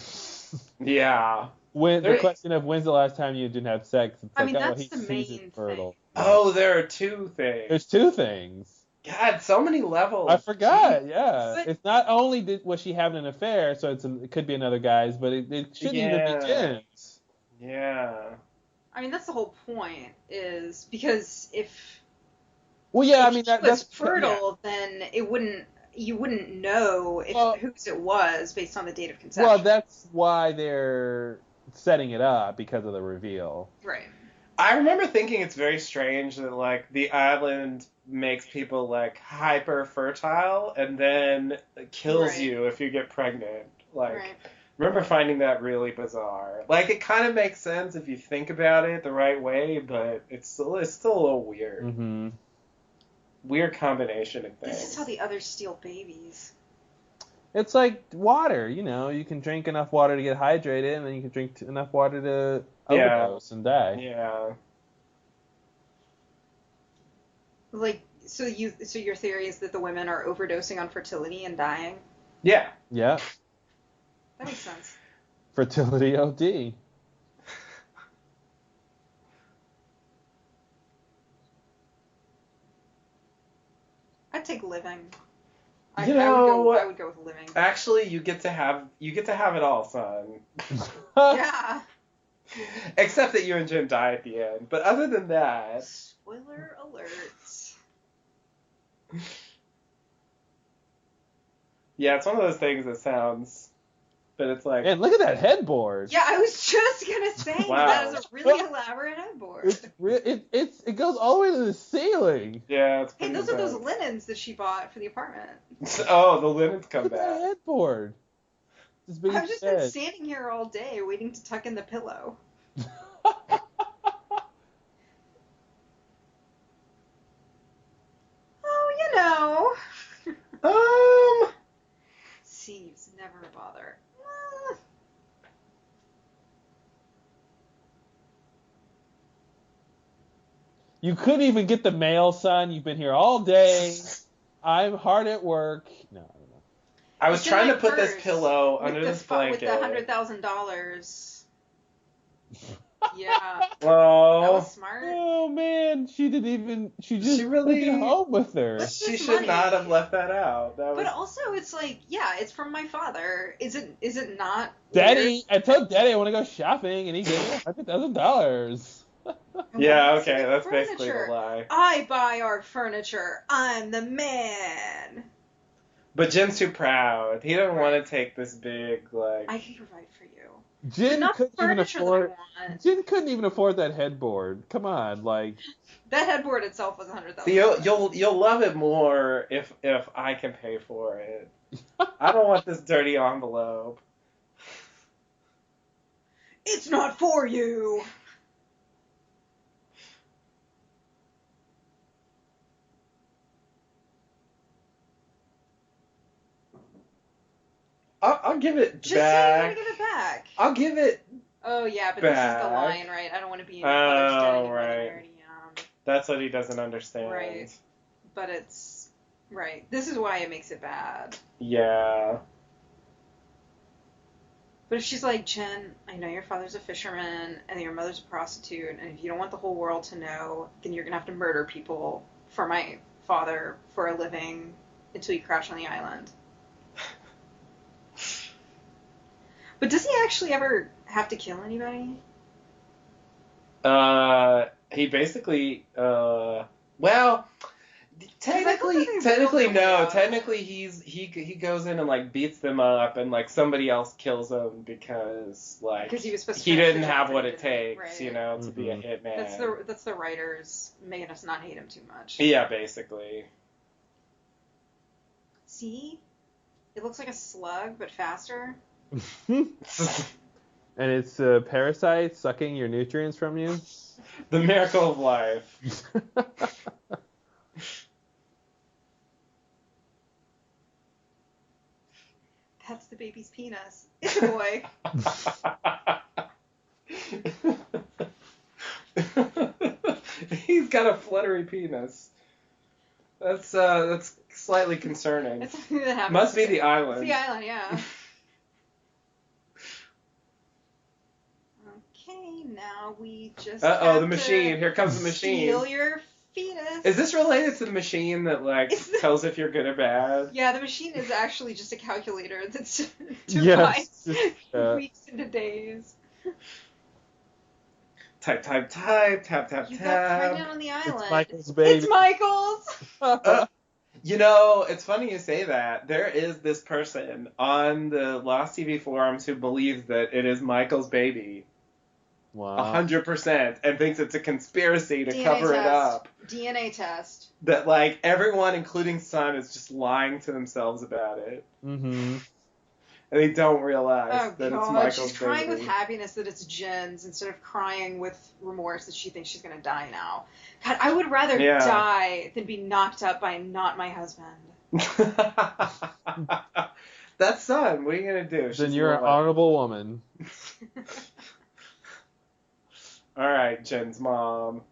Yeah. The question of when's the last time you didn't have sex? It's I like, mean, oh, that's he the sees main it fertile. thing. Oh, there are two things. There's two things. God, so many levels. I forgot. Yeah, but it's not only was she having an affair, so it could be another guy's, but it shouldn't even be Jin's. Yeah. I mean, that's the whole point. Is because if. Well, yeah, I mean that's fertile, then you wouldn't know whose it was based on the date of conception. Well, that's why they're setting it up, because of the reveal. Right. I remember thinking it's very strange that like the island makes people like hyper fertile and then kills you if you get pregnant. Like, remember finding that really bizarre. Like, it kind of makes sense if you think about it the right way, but it's still a little weird. Mm-hmm. Weird combination of things. This is how the others steal babies. It's like water, you can drink enough water to get hydrated, and then you can drink enough water to overdose and die. Yeah. Like, so your theory is that the women are overdosing on fertility and dying? Yeah. Yeah. That makes sense. Fertility OD. I'd take living. I would go with living. Actually, you get to have it all, son. Yeah. Except that you and Jin die at the end. But other than that, Spoiler alert. Yeah, it's one of those things that sounds, but it's like, And look at that headboard. Yeah, I was just gonna say Wow. that is a really elaborate headboard. It goes all the way to the ceiling. yeah, it's Hey, pretty those are those intense. linens that she bought for the apartment. Oh, the linens come Look at that back. headboard. This big I've just been bed. standing here all day waiting to tuck in the pillow. Oh, you know. Seems never a bother. You couldn't even get the mail, son. You've been here all day. I'm hard at work. No, I don't know. I was It's in trying my to put this purse pillow with under the this blanket. With the $100,000. Yeah. That Oh, was smart. Oh man, she just She really- took it home with her. What's she this should money? not have left that out. That was But also, it's like, yeah, it's from my father. Is it not? Daddy, I told Daddy I want to go shopping, and he gave me $100,000. yeah, Why is okay, it that's basically the furniture? lie. I buy our furniture. I'm the man. But Jim's too proud. He doesn't want to take this big like. I can provide for you. But Jen not the couldn't even furniture that I afford. want. Jen couldn't even afford that headboard. Come on, like. That headboard itself was $100,000. See, you'll love it more if I can pay for it. I don't want this dirty envelope. It's not for you. I'll give it Just say you're back. gonna give it back. I'll give it. Oh yeah, but back. this is the line, right? I don't want to be in mother's debt anymore than I right. already am. That's what he doesn't understand. Right. But it's right. This is why it makes it bad. Yeah. But if she's like, Jen, I know your father's a fisherman and your mother's a prostitute, and if you don't want the whole world to know, then you're gonna have to murder people for my father for a living until you crash on the island. But does he actually ever have to kill anybody? He basically. Well. Technically really no. out. Technically, he goes in and like beats them up, and like somebody else kills them because like Because he was supposed to he finish didn't the job have that what he it didn't, takes, right. you know, to be a hitman. That's the writers making us not hate him too much. Yeah, basically. See? It looks like a slug, but faster. And it's parasites sucking your nutrients from you. The miracle of life. That's the baby's penis. It's a boy. He's got a fluttery penis. That's slightly concerning. It's something that happens. Must be the island. It's the island, yeah. Okay, now we just Uh-oh, have the machine. to Here comes the machine. steal your fetus. Is this related to the machine that like tells if you're good or bad? Yeah, the machine is actually just a calculator that's Yes, divides weeks into days. Type, tap, You got tap. pregnant on the island. It's Michael's baby. It's Michael's. You know, it's funny you say that. There is this person on the Lost TV forums who believes that it is Michael's baby. Wow. 100%, and thinks it's a conspiracy to DNA cover it test. up. DNA test. That like everyone, including Son, is just lying to themselves about it, Mm-hmm. and they don't realize Oh that it's god, Michael's she's crying baby. with happiness that it's Jen's instead of crying with remorse that she thinks she's gonna die now. God, I would rather Yeah. die than be knocked up by not my husband. That's Son. What are you gonna do? Then She's you're an alive. honorable woman. All right, Jen's mom.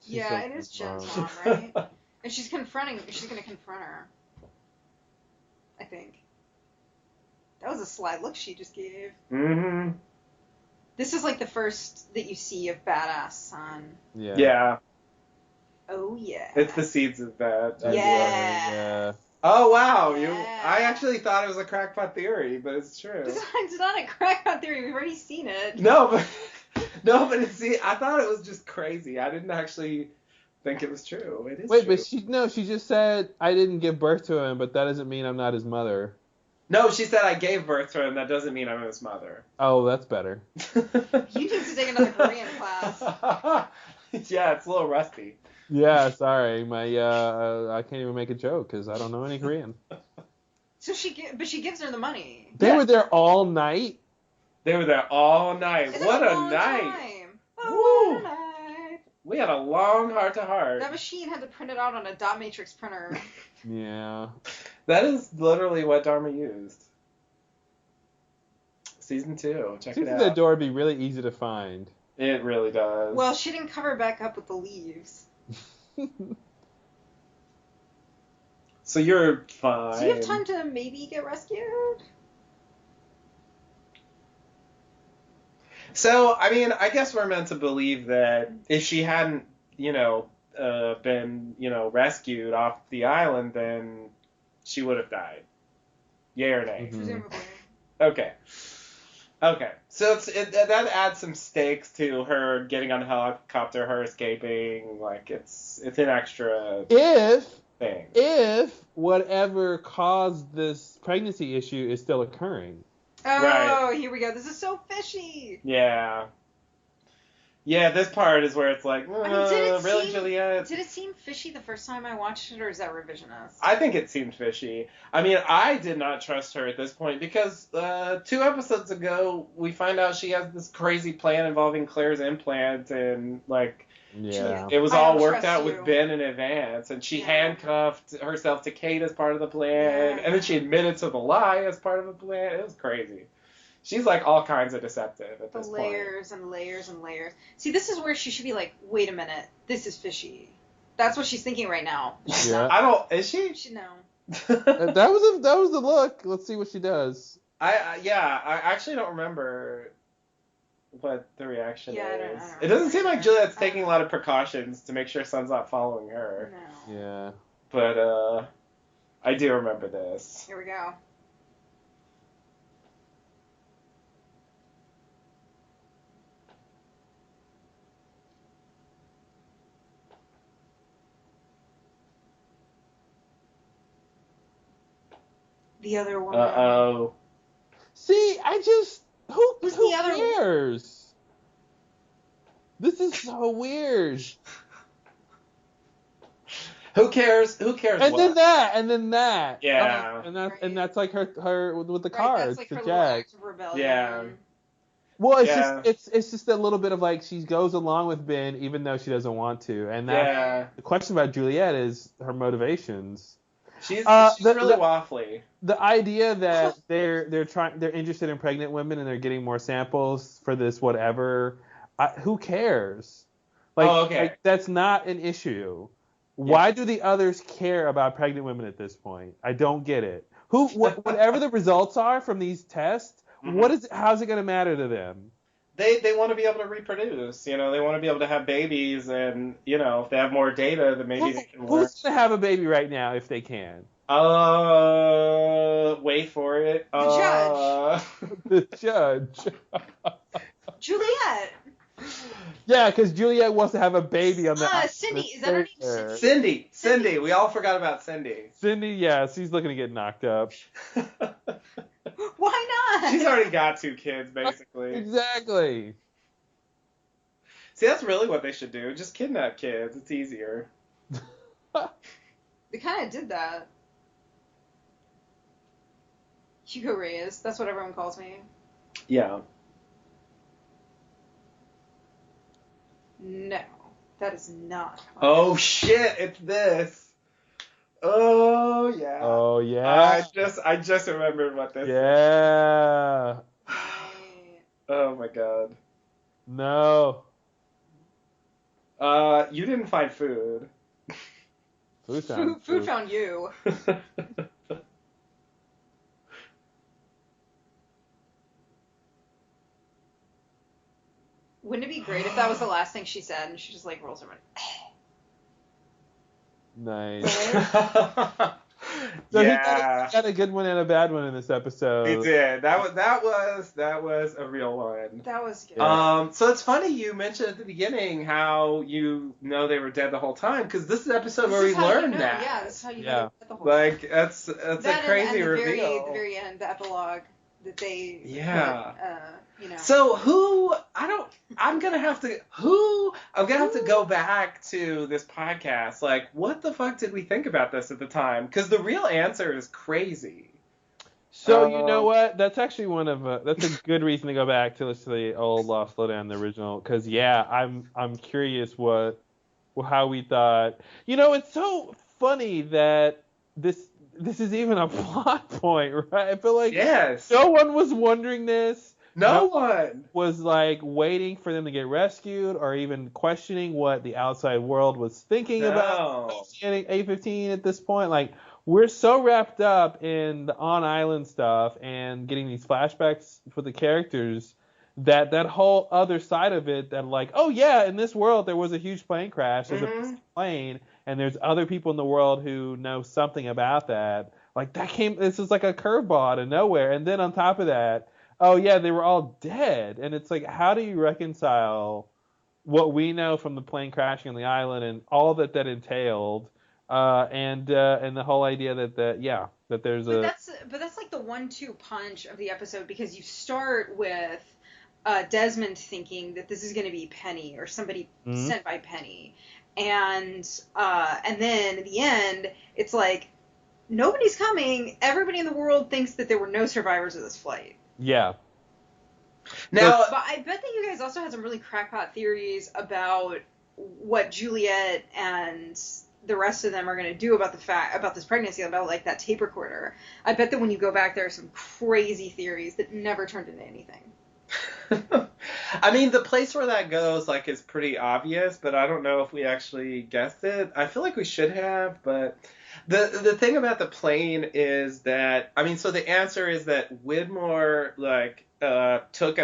Yeah, like it is his Jen's mom. mom, right? And she's gonna confront her. I think. That was a sly look she just gave. Mm-hmm. This is like the first that you see of badass Son. Yeah. Yeah, Oh yeah. it's the seeds of that. Yeah. Yeah. Oh wow, Yeah. I actually thought it was a crackpot theory, but it's true. It's not a crackpot theory. We've already seen it. No, but No, but see, I thought it was just crazy. I didn't actually think it was true. It is Wait, true. but she just said I didn't give birth to him, but that doesn't mean I'm not his mother. No, she said I gave birth to him. That doesn't mean I'm his mother. Oh, that's better. You need to take another Korean class. Yeah, it's a little rusty. Yeah, sorry, my I can't even make a joke because I don't know any Korean. So she gives her the money. They Yeah. were there all night. They were there all night. It's What a a long night! time. Woo. Oh, what a night. We had a long heart to heart. That machine had to print it out on a dot matrix printer. Yeah. That is literally what Dharma used. Season 2. Check Seems it like that out. door would be really easy to find. It really does. Well, she didn't cover it back up with the leaves. So you're fine. Do you have time to maybe get rescued? So, I mean, I guess we're meant to believe that if she hadn't, been, rescued off the island, then she would have died. Yay or nay? Mhm. Presumably. Okay. So that adds some stakes to her getting on the helicopter, her escaping. Like it's an extra thing. If whatever caused this pregnancy issue is still occurring. Oh, Right. here we go. This is so fishy. Yeah. Yeah, this part is where it's like, I mean, did it really, seem- Juliet? Did it seem fishy the first time I watched it, or is that revisionist? I think it seemed fishy. I mean, I did not trust her at this point because 2 episodes ago we find out she has this crazy plan involving Claire's implant and like Yeah. it was I all don't worked trust out you. with Ben in advance, and she Yeah. handcuffed herself to Kate as part of the plan, Yeah. and then she admitted to the lie as part of the plan. It was crazy. She's like all kinds of deceptive at The this layers and layers and layers. See, this is where she should be like, wait a minute, this is fishy. That's what she's thinking right now. She's Yeah. point. Is she? She know. That was the look. Let's see what she does. I actually don't remember what the reaction Yeah, I don't- is. I don't It doesn't seem remember. like Juliet's taking a lot of precautions to make sure Son's not following her. No. Yeah. But I do remember this. Here we go. The other woman. Uh-oh. See, Who's who the other- cares? This is so weird. Who cares? Who cares And what? then that. Yeah. And that's like her with the Right, cards, that's like the her little jack. act of rebellion. Yeah. Well, it's Yeah. just it's just a little bit of like she goes along with Ben even though she doesn't want to, and that Yeah. the question about Juliet is her motivations. She's the- really the- waffly. The idea that they're interested in pregnant women and they're getting more samples for this whatever, who cares? Oh, okay. Like that's not an issue. Why do the others care about pregnant women at this point? I don't get it. Whatever the results are from these tests, Mhm. how's it going to matter to them? They want to be able to reproduce. They want to be able to have babies, and if they have more data, then maybe they can learn. Who's going to have a baby right now if they can? Wait for it. The The judge. Juliet. Yeah, because Juliet wants to have a baby on the. Cindy. Is that her name? there. Cindy. We all forgot about Cindy. Cindy, yeah, she's looking to get knocked up. Why not? She's already got 2 kids, basically. Exactly. See, that's really what they should do. Just kidnap kids. It's easier. They kind of did that. Hugo Reyes. That's what everyone calls me. Yeah. No, that is not. Oh shit! It's this. Oh yeah. Oh yeah. I just remembered what this. Yeah. Right. Oh my god. No. You didn't find food. Food found you. Wouldn't it be great if that was the last thing she said and she just like rolls over? Nice. So Yeah. he got a good one and a bad one in this episode. He did. That was a real one. That was good. So it's funny you mentioned at the beginning how you know they were dead the whole time, because this is the episode where we learned that. Yeah, that's how you know Yeah. they were dead the whole time. Like that's a crazy and reveal. The very end, the epilogue that they Yeah. put, you know. So I'm gonna have to go back to this podcast. Like, what the fuck did we think about this at the time? Because the real answer is crazy. So you know what? That's actually that's a good reason to go back to listen to the old Lost Lowdown, the original. Because yeah, I'm curious how we thought. You know, it's so funny that this is even a plot point, right? I feel like no one was wondering this. No one was like waiting for them to get rescued or even questioning what the outside world was thinking about A15 at this point. Like, we're so wrapped up in the on-island stuff and getting these flashbacks for the characters that whole other side of it, that like, oh yeah, in this world there was a huge plane crash, there's a plane, and there's other people in the world who know something about that. Like, this is like a curveball out of nowhere. And then on top of that, oh yeah, they were all dead. And it's like, how do you reconcile what we know from the plane crashing on the island and all that entailed, and the whole idea that there's but that's like the 1-2 punch of the episode, because you start with Desmond thinking that this is going to be Penny or somebody sent by Penny, and then in the end it's like nobody's coming. Everybody in the world thinks that there were no survivors of this flight. Yeah. Now, but I bet that you guys also had some really crackpot theories about what Juliet and the rest of them are going to do about about this pregnancy, about like that tape recorder. I bet that when you go back, there are some crazy theories that never turned into anything. I mean, the place where that goes, like, is pretty obvious, but I don't know if we actually guessed it. I feel like we should have, but the thing about the plane is that, I mean, so the answer is that Widmore, like, took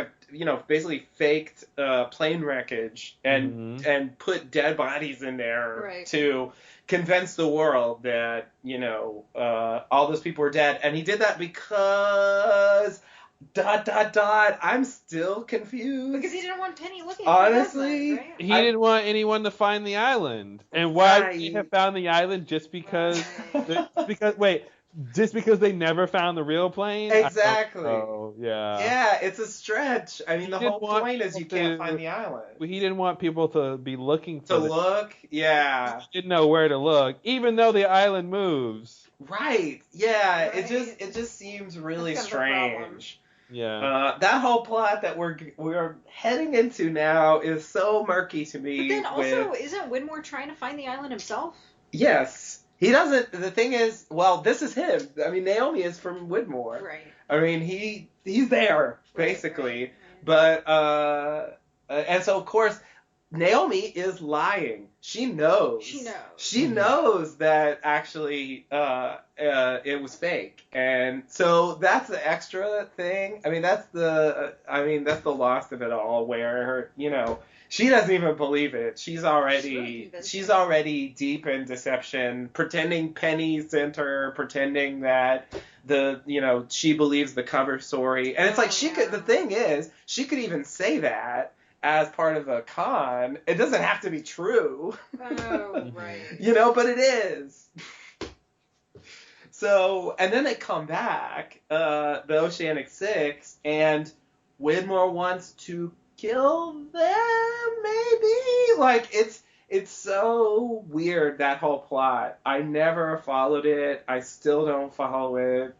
basically faked plane wreckage and put dead bodies in there to convince the world that, all those people were dead. And he did that because... ... I'm still confused. Because he didn't want Penny looking. Honestly, right? He didn't want anyone to find the island. And why would he have found the island just because? Just because they never found the real plane? Exactly. Oh, yeah. Yeah, it's a stretch. I mean, the whole point is you can't find the island. He didn't want people to be looking for look. Yeah. He didn't know where to look, even though the island moves. Right. Yeah. Right. It just seems really strange. Yeah. That whole plot that we're heading into now is so murky to me. But then also, isn't Widmore trying to find the island himself? Yes. He doesn't. The thing is, well, this is him. I mean, Naomi is from Widmore. Right. I mean, he's there basically. Right. But and so of course Naomi is lying. She knows. She knows that actually it was fake. And so that's the extra thing. I mean, that's the loss of it all, where she doesn't even believe it. She's already deep in deception, pretending Penny sent her, pretending that she believes the cover story. And it's like the thing is, she could even say that as part of a con. It doesn't have to be true. Oh, right. But it is. So, and then they come back, the Oceanic Six, and Widmore wants to kill them, maybe? Like, it's so weird, that whole plot. I never followed it. I still don't follow it.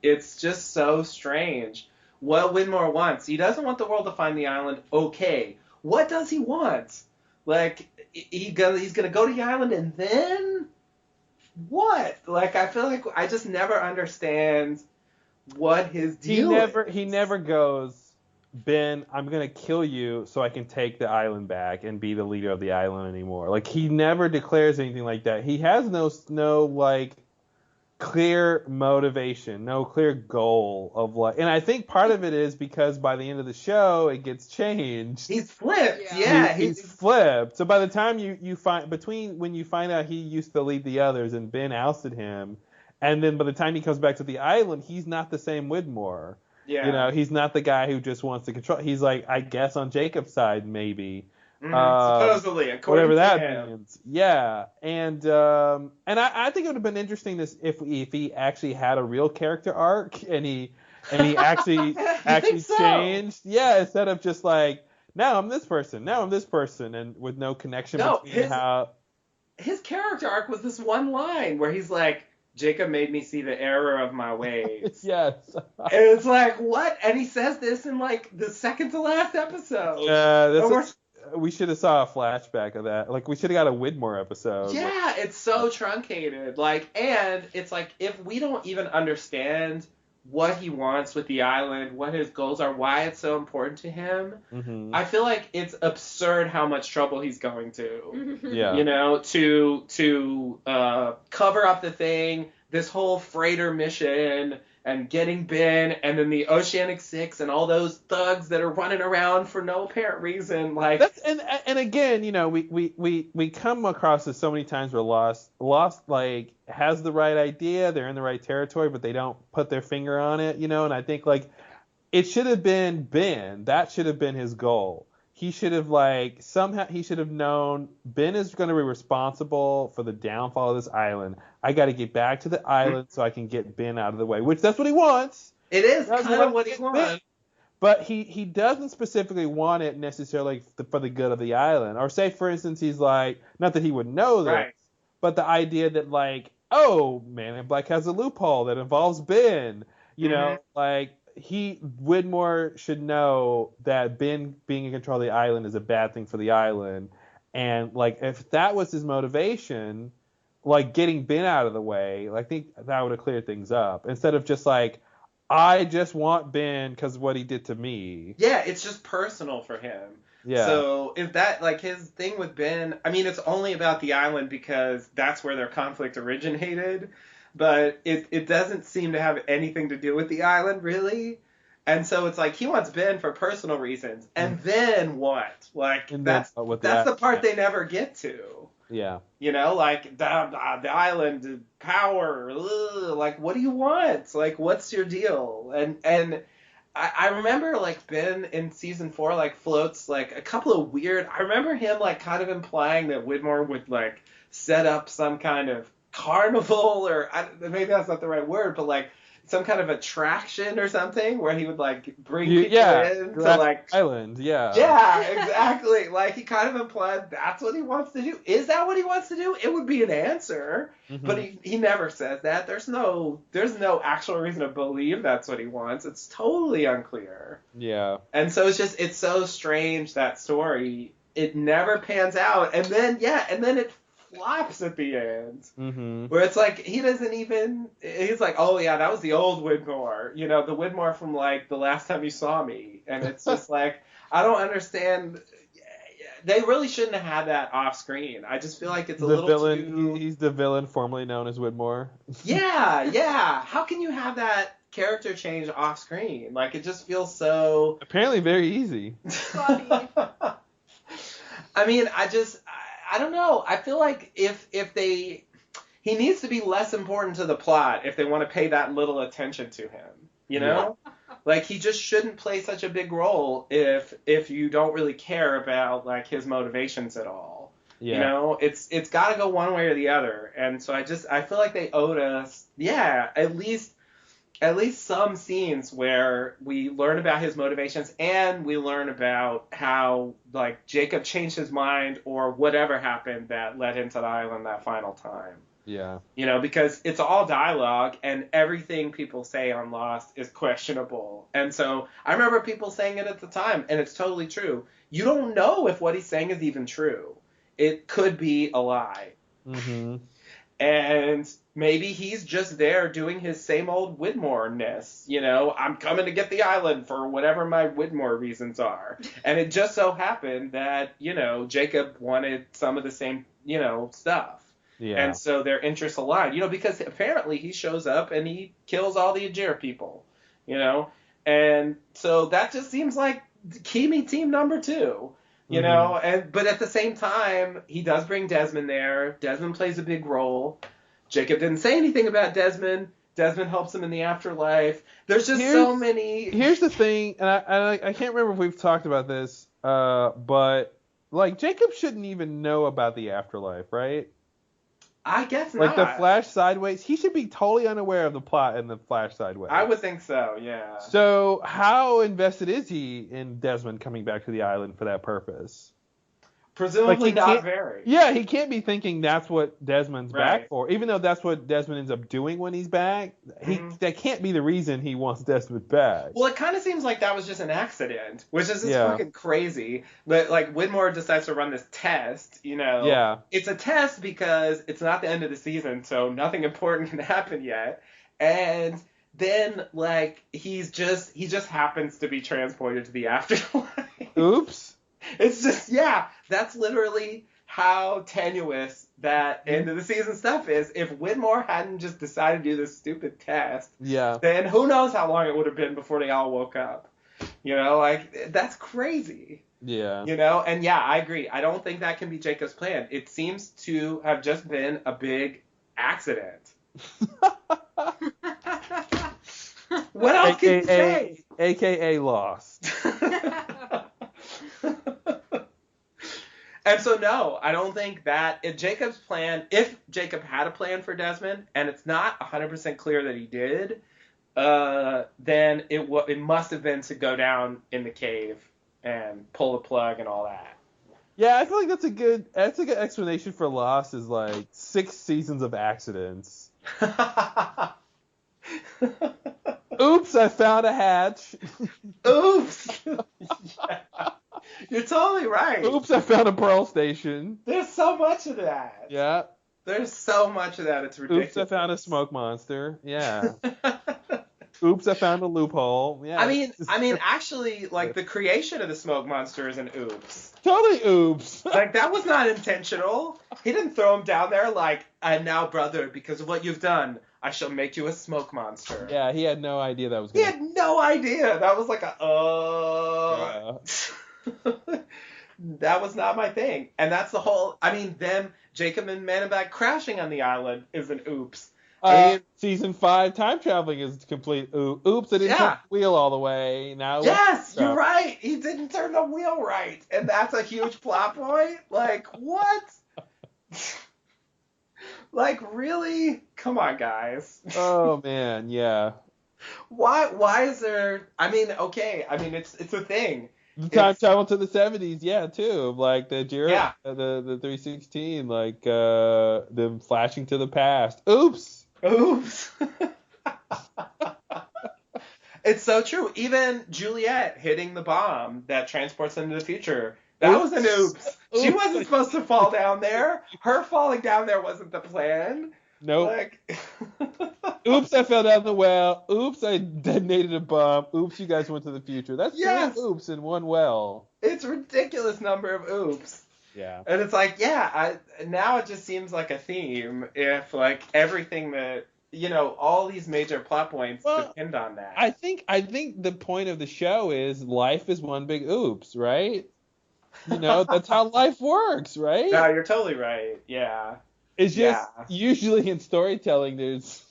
It's just so strange. What Widmore wants. He doesn't want the world to find the island. Okay. What does he want? Like, he's gonna go to the island and then what? Like, I feel like I just never understand what his deal is. He never goes, Ben, I'm gonna kill you so I can take the island back and be the leader of the island anymore. Like, he never declares anything like that. He has no like clear motivation, no clear goal of like, and I think part of it is because by the end of the show it gets changed. He's flipped. Yeah. Yeah, He's flipped. So by the time you find between when you find out he used to lead the others and Ben ousted him, and then by the time he comes back to the island, he's not the same Widmore. yeah. He's not the guy who just wants to control. He's like, I guess on Jacob's side maybe. Supposedly, according Whatever to that him. means. Yeah, and I think it would have been interesting if he actually had a real character arc and he actually think so? changed. Yeah, instead of just like now I'm this person, and with no connection No, between how. His character arc was this one line where he's like, Jacob made me see the error of my ways. Yes. And it's like, what? And he says this in like the second to last episode. We should have saw a flashback of that. Like we should have got a Widmore episode. Yeah, it's so truncated. Like, and it's like if we don't even understand what he wants with the island, what his goals are, why it's so important to him, I feel like it's absurd how much trouble he's going to. Yeah. To cover up the thing, this whole freighter mission, and getting Ben, and then the Oceanic Six, and all those thugs that are running around for no apparent reason. Like that's and again, we come across this so many times where Lost like has the right idea, they're in the right territory, but they don't put their finger on it, and I think like it should have been Ben. That should have been his goal. He should have known Ben is going to be responsible for the downfall of this island. I got to get back to the island so I can get Ben out of the way, which that's what he wants. It is kind of what he wants. But he doesn't specifically want it necessarily for the good of the island. Or say, for instance, he's like, not that he would know this, right. but the idea that like, oh, Man in Black has a loophole that involves Ben. Like Widmore should know that Ben being in control of the island is a bad thing for the island. And like if that was his motivation, like getting Ben out of the way, I think that would have cleared things up. Instead of just like, I just want Ben because what he did to me. Yeah, it's just personal for him. Yeah. So if that, like his thing with Ben, I mean, it's only about the island because that's where their conflict originated. But it doesn't seem to have anything to do with the island, really. And so it's like he wants Ben for personal reasons. And then what? Like, that's the part they never get to. Yeah. Like the island, power, like what do you want? Like what's your deal? And I remember like Ben in season 4 like floats like a couple of weird. I remember him like kind of implying that Widmore would like set up some kind of carnival or maybe that's not the right word, but like some kind of attraction or something where he would like bring people in to like island. Yeah, exactly. Like he kind of implied that's what he wants to do. Is that what he wants to do? It would be an answer, but he never says that. There's no actual reason to believe that's what he wants. It's totally unclear. Yeah. And so it's so strange, that story. It never pans out, and then it flops at the end, where it's like he's like, oh yeah, that was the old Widmore, the Widmore from like the last time you saw me, and it's just like I don't understand. They really shouldn't have had that off screen. I just feel like it's a little villain. too. He's the villain formerly known as Widmore. Yeah. How can you have that character change off screen? Like it just feels so. Apparently, very easy. Funny. I mean, I don't know. I feel like he needs to be less important to the plot if they want to pay that little attention to him. Yeah. Like he just shouldn't play such a big role if you don't really care about like his motivations at all. Yeah. It's got to go one way or the other. And so I feel like they owed us, at least some scenes where we learn about his motivations and we learn about how like Jacob changed his mind or whatever happened that led him to the island that final time. Yeah. Because it's all dialogue and everything people say on Lost is questionable. And so I remember people saying it at the time, and it's totally true. You don't know if what he's saying is even true. It could be a lie. And maybe he's just there doing his same old Widmore-ness. I'm coming to get the island for whatever my Widmore reasons are. And it just so happened that, Jacob wanted some of the same, stuff. Yeah. And so their interests align, because apparently he shows up and he kills all the Ajir people, and so that just seems like Kimi team number 2, but at the same time, he does bring Desmond there. Desmond plays a big role. Jacob didn't say anything about Desmond. Desmond helps him in the afterlife. There's just so many. Here's the thing, and I can't remember if we've talked about this, but like Jacob shouldn't even know about the afterlife, right? I guess Like not. the Flash Sideways, he should be totally unaware of the plot in the Flash Sideways. I would think so, yeah. So how invested is he in Desmond coming back to the island for that purpose? Presumably not very. Yeah, he can't be thinking that's what Desmond's Right. back for. Even though that's what Desmond ends up doing when he's back, that can't be the reason he wants Desmond back. Well, it kind of seems like that was just an accident, which is just Yeah. fucking crazy. But like Widmore decides to run this test, Yeah. It's a test because it's not the end of the season, so nothing important can happen yet. And then like he just happens to be transported to the afterlife. Oops. It's just, that's literally how tenuous that end of the season stuff is. If Widmore hadn't just decided to do this stupid test, then who knows how long it would have been before they all woke up. That's crazy. Yeah. And I agree. I don't think that can be Jacob's plan. It seems to have just been a big accident. What else can you say? AKA lost. And so, no, I don't think that if Jacob had a plan for Desmond, and it's not 100% clear that he did, then it must have been to go down in the cave and pull the plug and all that. Yeah, I feel like that's a good explanation for Lost is like 6 seasons of accidents. Oops, I found a hatch. Oops. Yeah. You're totally right. Oops, I found a pearl station. There's so much of that. Yeah. There's so much of that. It's ridiculous. Oops, I found a smoke monster. Yeah. Oops, I found a loophole. Yeah. I mean, actually, like the creation of the smoke monster is an oops. Totally oops. Like that was not intentional. He didn't throw him down there like, and now, brother, because of what you've done, I shall make you a smoke monster. Yeah, he had no idea that was He going to had no idea. That was like that was not my thing. And that's the whole, Jacob and Man in Black crashing on the island is an oops. Season 5 time traveling is complete. Oops, I didn't turn the wheel all the way. Now. Yes, you're right. He didn't turn the wheel right, and that's a huge plot point. Like what? Like really? Come on, guys. Oh man, yeah. Why is there? It's a thing. The time travel to the 70s, yeah, too. Like the Yeah. the 316, like them flashing to the past. Oops. Oops. It's so true. Even Juliet hitting the bomb that transports them to the future. That was an oops. She wasn't supposed to fall down there. Her falling down there wasn't the plan. Nope. Like, oops, I fell down the well. Oops, I detonated a bomb. Oops, you guys went to the future. That's 3 oops in one well. It's a ridiculous number of oops. Yeah. And it's like, now it just seems like a theme if like everything that, all these major plot points depend on that. I think the point of the show is life is one big oops, right? That's how life works, right? No, you're totally right. Yeah. It's just usually in storytelling it's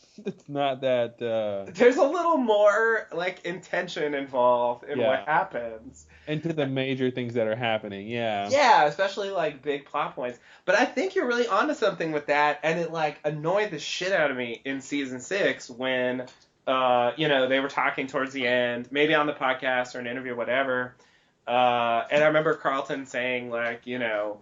not that there's a little more like intention involved in what happens. Into the major things that are happening, yeah. Yeah, especially like big plot points. But I think you're really onto something with that, and it like annoyed the shit out of me in season 6 when they were talking towards the end, maybe on the podcast or an interview, whatever. And I remember Carlton saying like, no,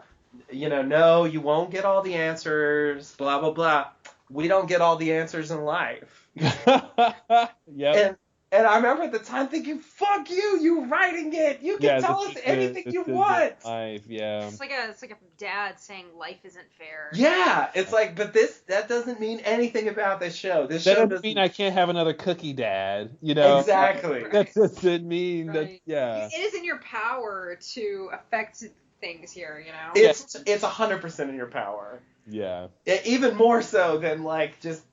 you won't get all the answers, blah blah blah. We don't get all the answers in life. Yeah. And I remember at the time thinking, fuck you writing it. You can tell us anything you want. Life, yeah. It's like a dad saying life isn't fair. Yeah, it's like, but that doesn't mean anything about this show. This show doesn't mean I can't have another cookie dad, Exactly. That doesn't mean right. that, yeah. It is in your power to affect things here, you know? It's 100% in your power. Yeah. Even more so than like just,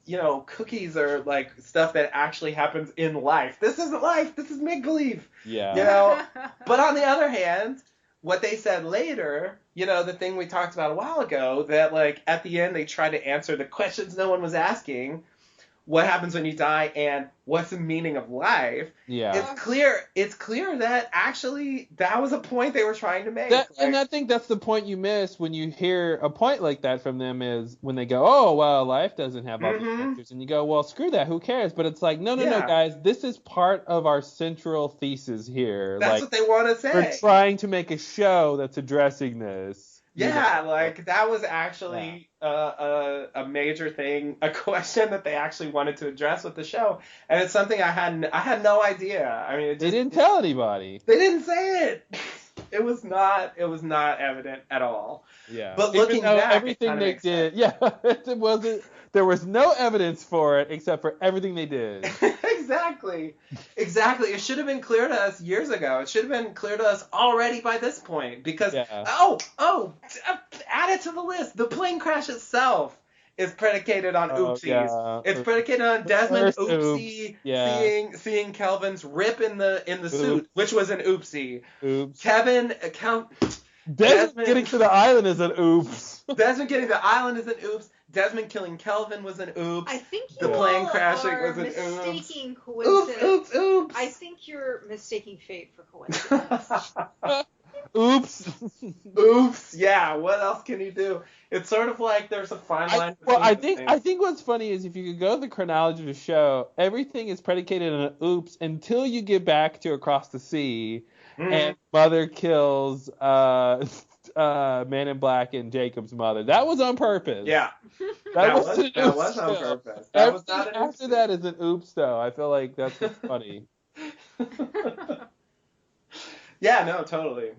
cookies or like stuff that actually happens in life. This isn't life. This is make believe. Yeah. But on the other hand, what they said later, the thing we talked about a while ago, that like at the end they try to answer the questions no one was asking. What happens when you die and what's the meaning of life? Yeah. It's clear that actually that was a point they were trying to make. And I think that's the point you miss when you hear a point like that from them, is when they go, oh, well, life doesn't have all these answers. And you go, well, screw that. Who cares? But it's like, no, guys. This is part of our central thesis here. That's what they want to say. We're trying to make a show that's addressing this. Yeah, like that was actually a major thing, a question that they actually wanted to address with the show, and it's something I had no idea. I mean, they didn't tell anybody. They didn't say it. It was not evident at all. Yeah. But looking back, everything they did, it wasn't. There was no evidence for it except for everything they did. Exactly. It should have been clear to us years ago. It should have been clear to us already by this point. Because add it to the list. The plane crash itself is predicated on oopsies. Yeah. It's predicated on Desmond oopsie seeing Kelvin's rip in the suit, which was an oopsie. Oops. Desmond getting to the island is an oops. Desmond getting to the island is an oops. Desmond killing Kelvin was an oops. I think the plane crashing was an mistaking coincidence. Oops. I think you're mistaking fate for coincidence. Oops. Oops. Yeah. What else can you do? It's sort of like there's a fine line. I think what's funny is if you could go the chronology of the show, everything is predicated on an oops until you get back to Across the Sea, and Mother kills Man in Black and Jacob's mother. That was on purpose. Yeah. That was on purpose. That was not an oops. After that is an oops, though. I feel like that's what's funny. Yeah, no, totally.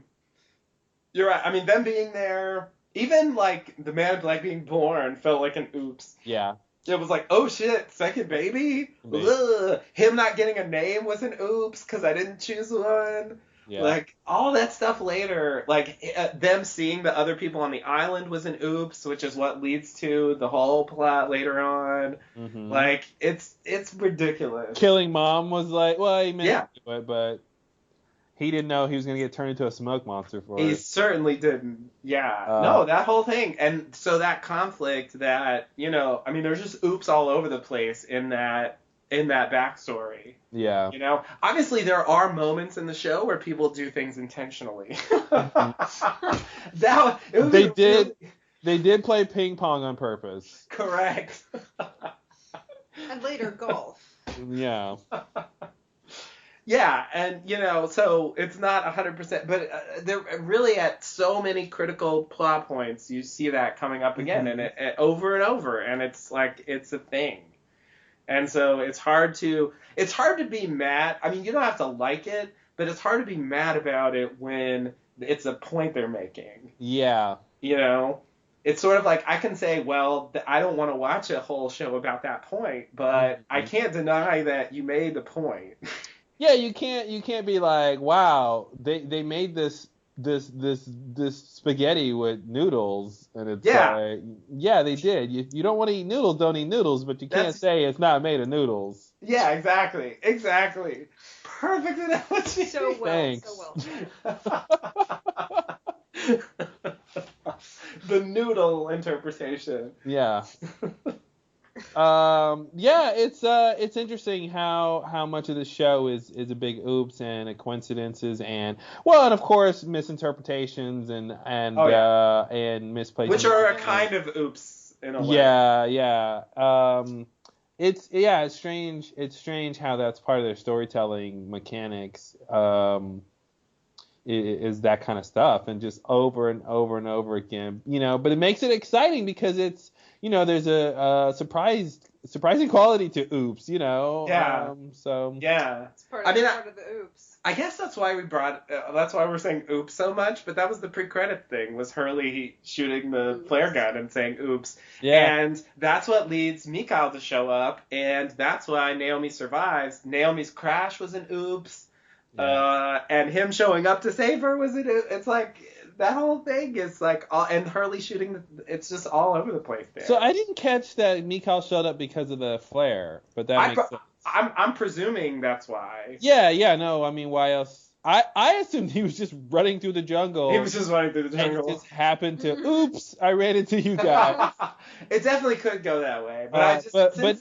You're right. I mean, them being there, even like the Man in Black being born felt like an oops. Yeah. It was like, oh shit, second baby? Ugh. Him not getting a name was an oops because I didn't choose one. Yeah. Like, all that stuff later, like, them seeing the other people on the island was an oops, which is what leads to the whole plot later on. Mm-hmm. Like, it's ridiculous. Killing Mom was like, well, he meant to do it, but he didn't know he was going to get turned into a smoke monster for it. He certainly didn't. Yeah. No, that whole thing. And so that conflict that, I mean, there's just oops all over the place in that backstory. Yeah. Obviously there are moments in the show where people do things intentionally. They did play ping pong on purpose. Correct. And later golf. Yeah. Yeah, and so it's not 100%, but they're really at so many critical plot points. You see that coming up again, and it over and over, and it's like it's a thing. And so it's hard to be mad. I mean, you don't have to like it, but it's hard to be mad about it when it's a point they're making. Yeah. It's sort of like I can say, well, I don't want to watch a whole show about that point, but I can't deny that you made the point. Yeah, you can't be like, wow, they made this spaghetti with noodles, and it's like, yeah, they did. You don't want to eat noodles, don't eat noodles, but you can't say it's not made of noodles. Yeah, exactly. Perfect analogy. So well. The noodle interpretation. Yeah. It's interesting how much of the show is a big oops and coincidences and of course misinterpretations and misplaced, which are a kind of oops in a way. Yeah. It's strange. It's strange how that's part of their storytelling mechanics. Is that kind of stuff, and just over and over and over again, but it makes it exciting because it's, there's a surprising quality to oops, Yeah. It's part of the oops. I guess that's why that's why we're saying oops so much, but that was the pre-credit thing, was Hurley shooting the flare gun and saying oops. Yeah. And that's what leads Mikhail to show up, and that's why Naomi survives. Naomi's crash was an oops. Yeah. And him showing up to save her was it's like that whole thing is like all, and Hurley shooting. It's just all over the place there. So I didn't catch that Mikhail showed up because of the flare, but that makes sense. I'm presuming that's why. Yeah, no, I mean, why else? I assumed he was just running through the jungle. He was just running through the jungle. And just happened to, oops, I ran into you guys. It definitely could go that way, but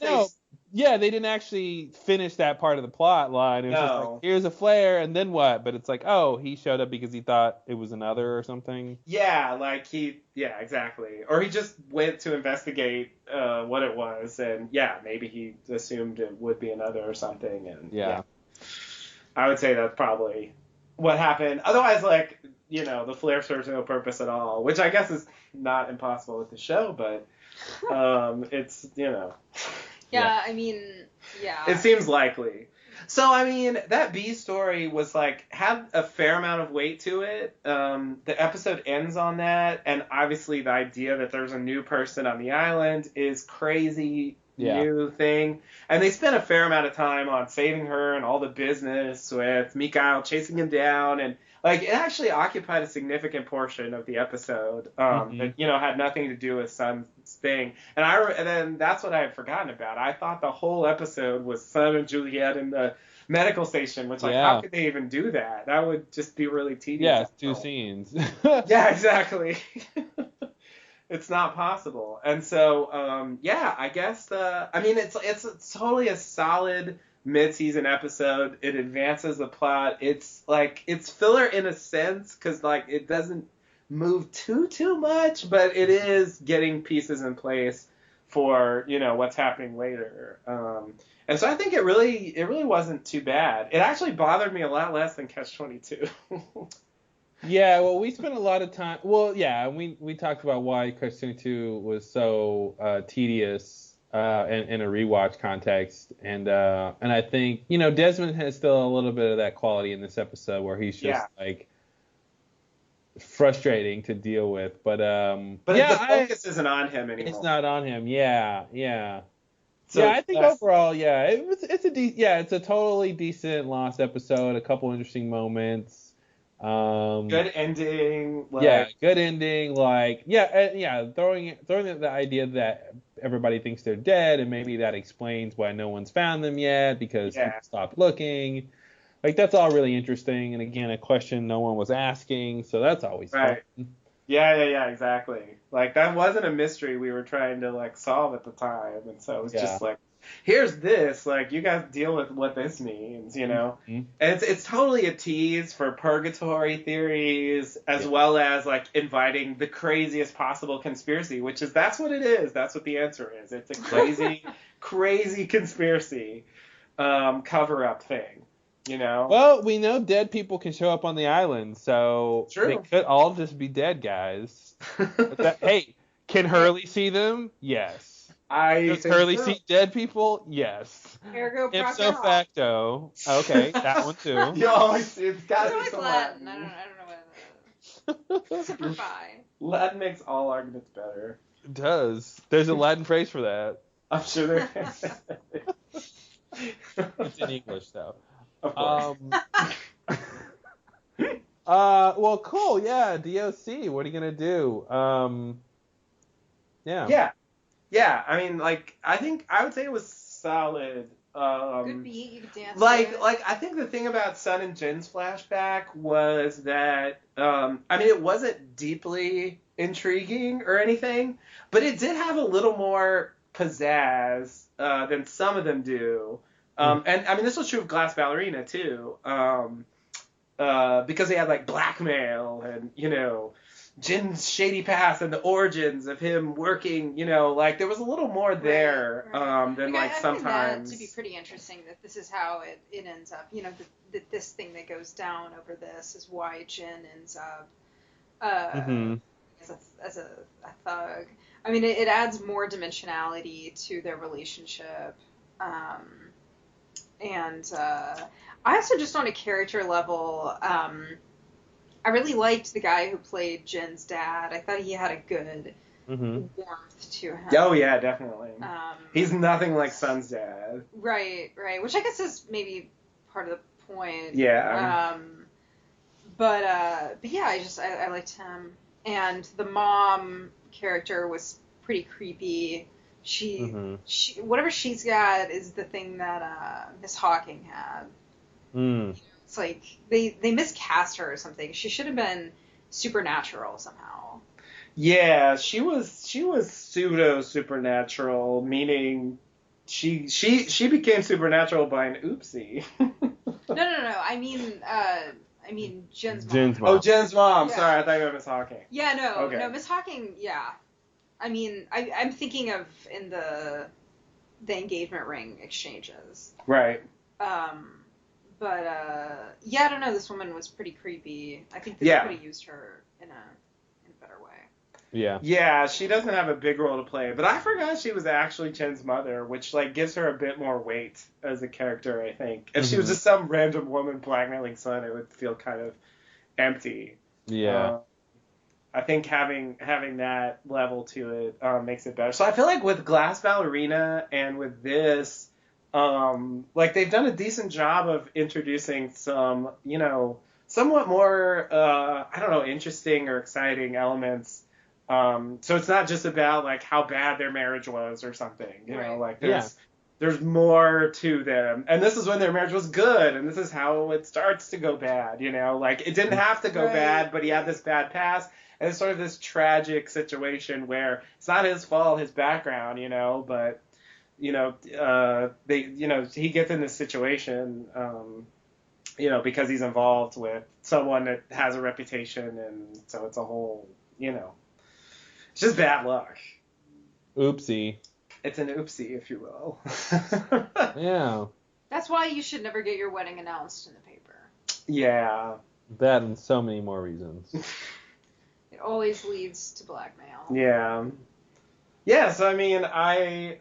no. Yeah, they didn't actually finish that part of the plot line. It was just like, here's a flare, and then what? But it's like, oh, he showed up because he thought it was another or something. Yeah, yeah, exactly. Or he just went to investigate what it was, and yeah, maybe he assumed it would be another or something, and yeah. I would say that's probably what happened. Otherwise, like, the flare serves no purpose at all, which I guess is not impossible with the show, but it's, Yeah, I mean, yeah. It seems likely. So, I mean, that B story was like, had a fair amount of weight to it. The episode ends on that, and obviously the idea that there's a new person on the island is crazy new thing. And they spent a fair amount of time on saving her and all the business with Mikhail chasing him down, and like it actually occupied a significant portion of the episode that had nothing to do with Sun's thing. And then that's what I had forgotten about. I thought the whole episode was Sun and Juliet in the medical station, which how could they even do that? That would just be really tedious. Yeah, 2 scenes. Yeah, exactly. It's not possible. And so, I guess it's totally a solid mid-season episode. It advances the plot. It's filler in a sense because it doesn't move too much, but it is getting pieces in place for what's happening later. And so I think it really wasn't too bad. It actually bothered me a lot less than Catch-22. Yeah, well, we spent a lot of time. Well, yeah, we talked about why Catch-22 was so tedious in a rewatch context, and I think Desmond has still a little bit of that quality in this episode where he's just frustrating to deal with, but the focus isn't on him anymore. It's not on him. Yeah. So I think overall, it's a totally decent Lost episode. A couple interesting moments. Good ending. Good ending. Throwing the idea that everybody thinks they're dead, and maybe that explains why no one's found them yet because people stopped looking. That's all really interesting, and again, a question no one was asking, so that's always fun. Yeah, exactly. That wasn't a mystery we were trying to solve at the time, and so it was just here's this, you guys deal with what this means, Mm-hmm. And it's totally a tease for purgatory theories as well as inviting the craziest possible conspiracy, that's what it is. That's what the answer is. It's a crazy, crazy conspiracy cover-up thing. Well, we know dead people can show up on the island, so they could all just be dead guys. Hey, can Hurley see them? Yes. Does Hurley see dead people? Yes. Ergo Ipso facto. Okay, that one too. It's gotta be some Latin. I don't know what that is. Simplify. Latin makes all arguments better. It does. There's a Latin phrase for that. I'm sure there is. It's in English though. Of course. Well, cool. Yeah, D.O.C. What are you gonna do? Yeah. I mean, I would say it was solid. Good beat. You could dance. I think the thing about Sun and Jin's flashback was that, it wasn't deeply intriguing or anything, but it did have a little more pizzazz than some of them do. And this was true of Glass Ballerina too, because they had blackmail and Jin's shady past and the origins of him working. There was a little more there than I sometimes. find that to be pretty interesting that this is how it ends up. That this thing that goes down over this is why Jin ends up as a thug. It adds more dimensionality to their relationship. And I also just on a character level, I really liked the guy who played Jin's dad. I thought he had a good warmth to him. Oh yeah, definitely. He's nothing like Sun's dad. Right. Which I guess is maybe part of the point. Yeah. But yeah, I liked him, and the mom character was pretty creepy. She whatever she's got is the thing that Miss Hawking had. Mm. It's like they miscast her or something. She should have been supernatural somehow. Yeah, she was pseudo supernatural, meaning she became supernatural by an oopsie. No. I mean Jen's mom. Jen's mom. Oh, Jen's mom. Yeah. Sorry, I thought you meant Miss Hawking. Yeah, no, Okay. no, Miss Hawking. Yeah, I mean, I'm thinking of in the engagement ring exchanges. Right. But yeah, I don't know. This woman was pretty creepy. I think they could have used her in a better way. Yeah. Yeah, she doesn't have a big role to play, but I forgot she was actually Chen's mother, which like gives her a bit more weight as a character, I think. If she was just some random woman blackmailing son, it would feel kind of empty. Yeah. I think having that level to it makes it better. So I feel like with Glass Ballerina and with this, like they've done a decent job of introducing some, somewhat more, I don't know, interesting or exciting elements. So it's not just about like how bad their marriage was or something, like there's more to them. And this is when their marriage was good, and this is how it starts to go bad, like it didn't have to go bad, but he had this bad past. And it's sort of this tragic situation where it's not his fault, his background, but he gets in this situation, because he's involved with someone that has a reputation, and so it's a whole, it's just bad luck. Oopsie. It's an oopsie, if you will. Yeah. That's why you should never get your wedding announced in the paper. Yeah. That and so many more reasons. It always leads to blackmail. Yeah. Yeah, so I mean, I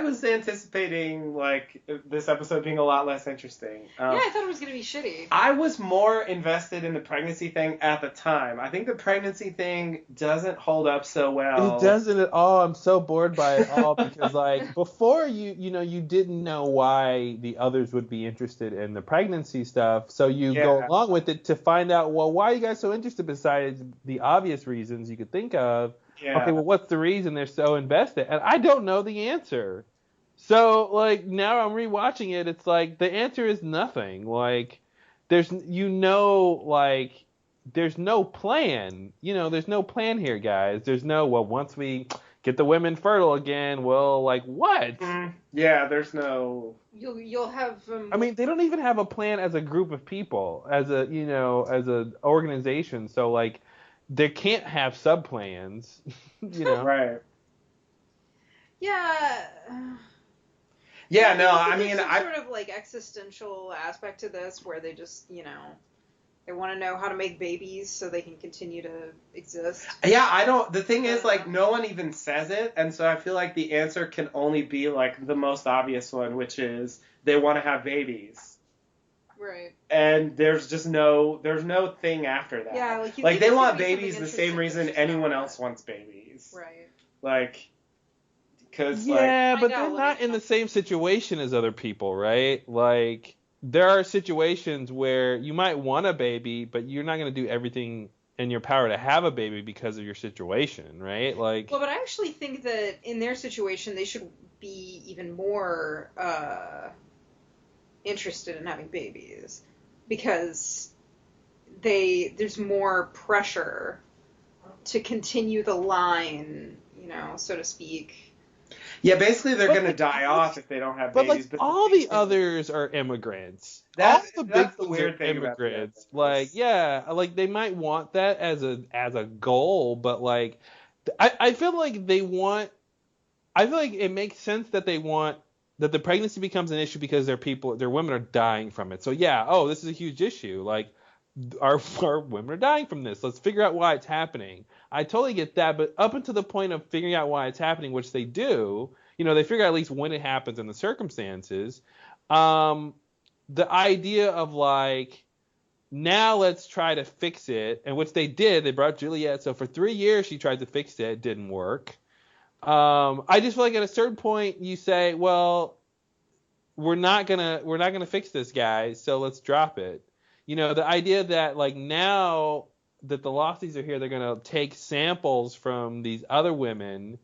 was anticipating like this episode being a lot less interesting. Yeah, I thought it was gonna be shitty. I was more invested in the pregnancy thing at the time. I think the pregnancy thing doesn't hold up so well. It doesn't at all. I'm so bored by it all because like before you didn't know why the others would be interested in the pregnancy stuff, so you go along with it to find out, well, why are you guys so interested besides the obvious reasons you could think of? Yeah. Okay, well, what's the reason they're so invested? And I don't know the answer. So, like, now I'm rewatching it. It's like the answer is nothing. Like, there's no plan. There's no plan here, guys. There's no, well, once we get the women fertile again, well, like, what? Yeah, there's no. You'll have. I mean, they don't even have a plan as a group of people, as a organization. So, like, they can't have sub plans, Right. Yeah. Yeah, no, I There's mean, some sort of like existential aspect to this where they just, they want to know how to make babies so they can continue to exist. Yeah, the thing is, like, no one even says it, and so I feel like the answer can only be, like, the most obvious one, which is they want to have babies. Right. And there's no thing after that. Yeah, like they want babies the same reason anyone else wants babies. Right. Like, because yeah, but they're not in the same situation as other people, right? Like, there are situations where you might want a baby, but you're not going to do everything in your power to have a baby because of your situation, right? Like. Well, but I actually think that in their situation, they should be even more interested in having babies because there's more pressure to continue the line, so to speak. Yeah, basically they're going to die off if they don't have babies. But all the others are immigrants. That's the weird thing immigrants. About like they might want that as a goal, but like I feel like it makes sense that they want that the pregnancy becomes an issue because their women are dying from it. So this is a huge issue. Like our women are dying from this. Let's figure out why it's happening. I totally get that, but up until the point of figuring out why it's happening, which they do, they figure out at least when it happens and the circumstances. The idea of like, now let's try to fix it, and which they did. They brought Juliet. So for 3 years she tried to fix it. It didn't work. I just feel like at a certain point you say, well, we're not gonna fix this, guys, so let's drop it. The idea that like now that the Losties are here, they're gonna take samples from these other women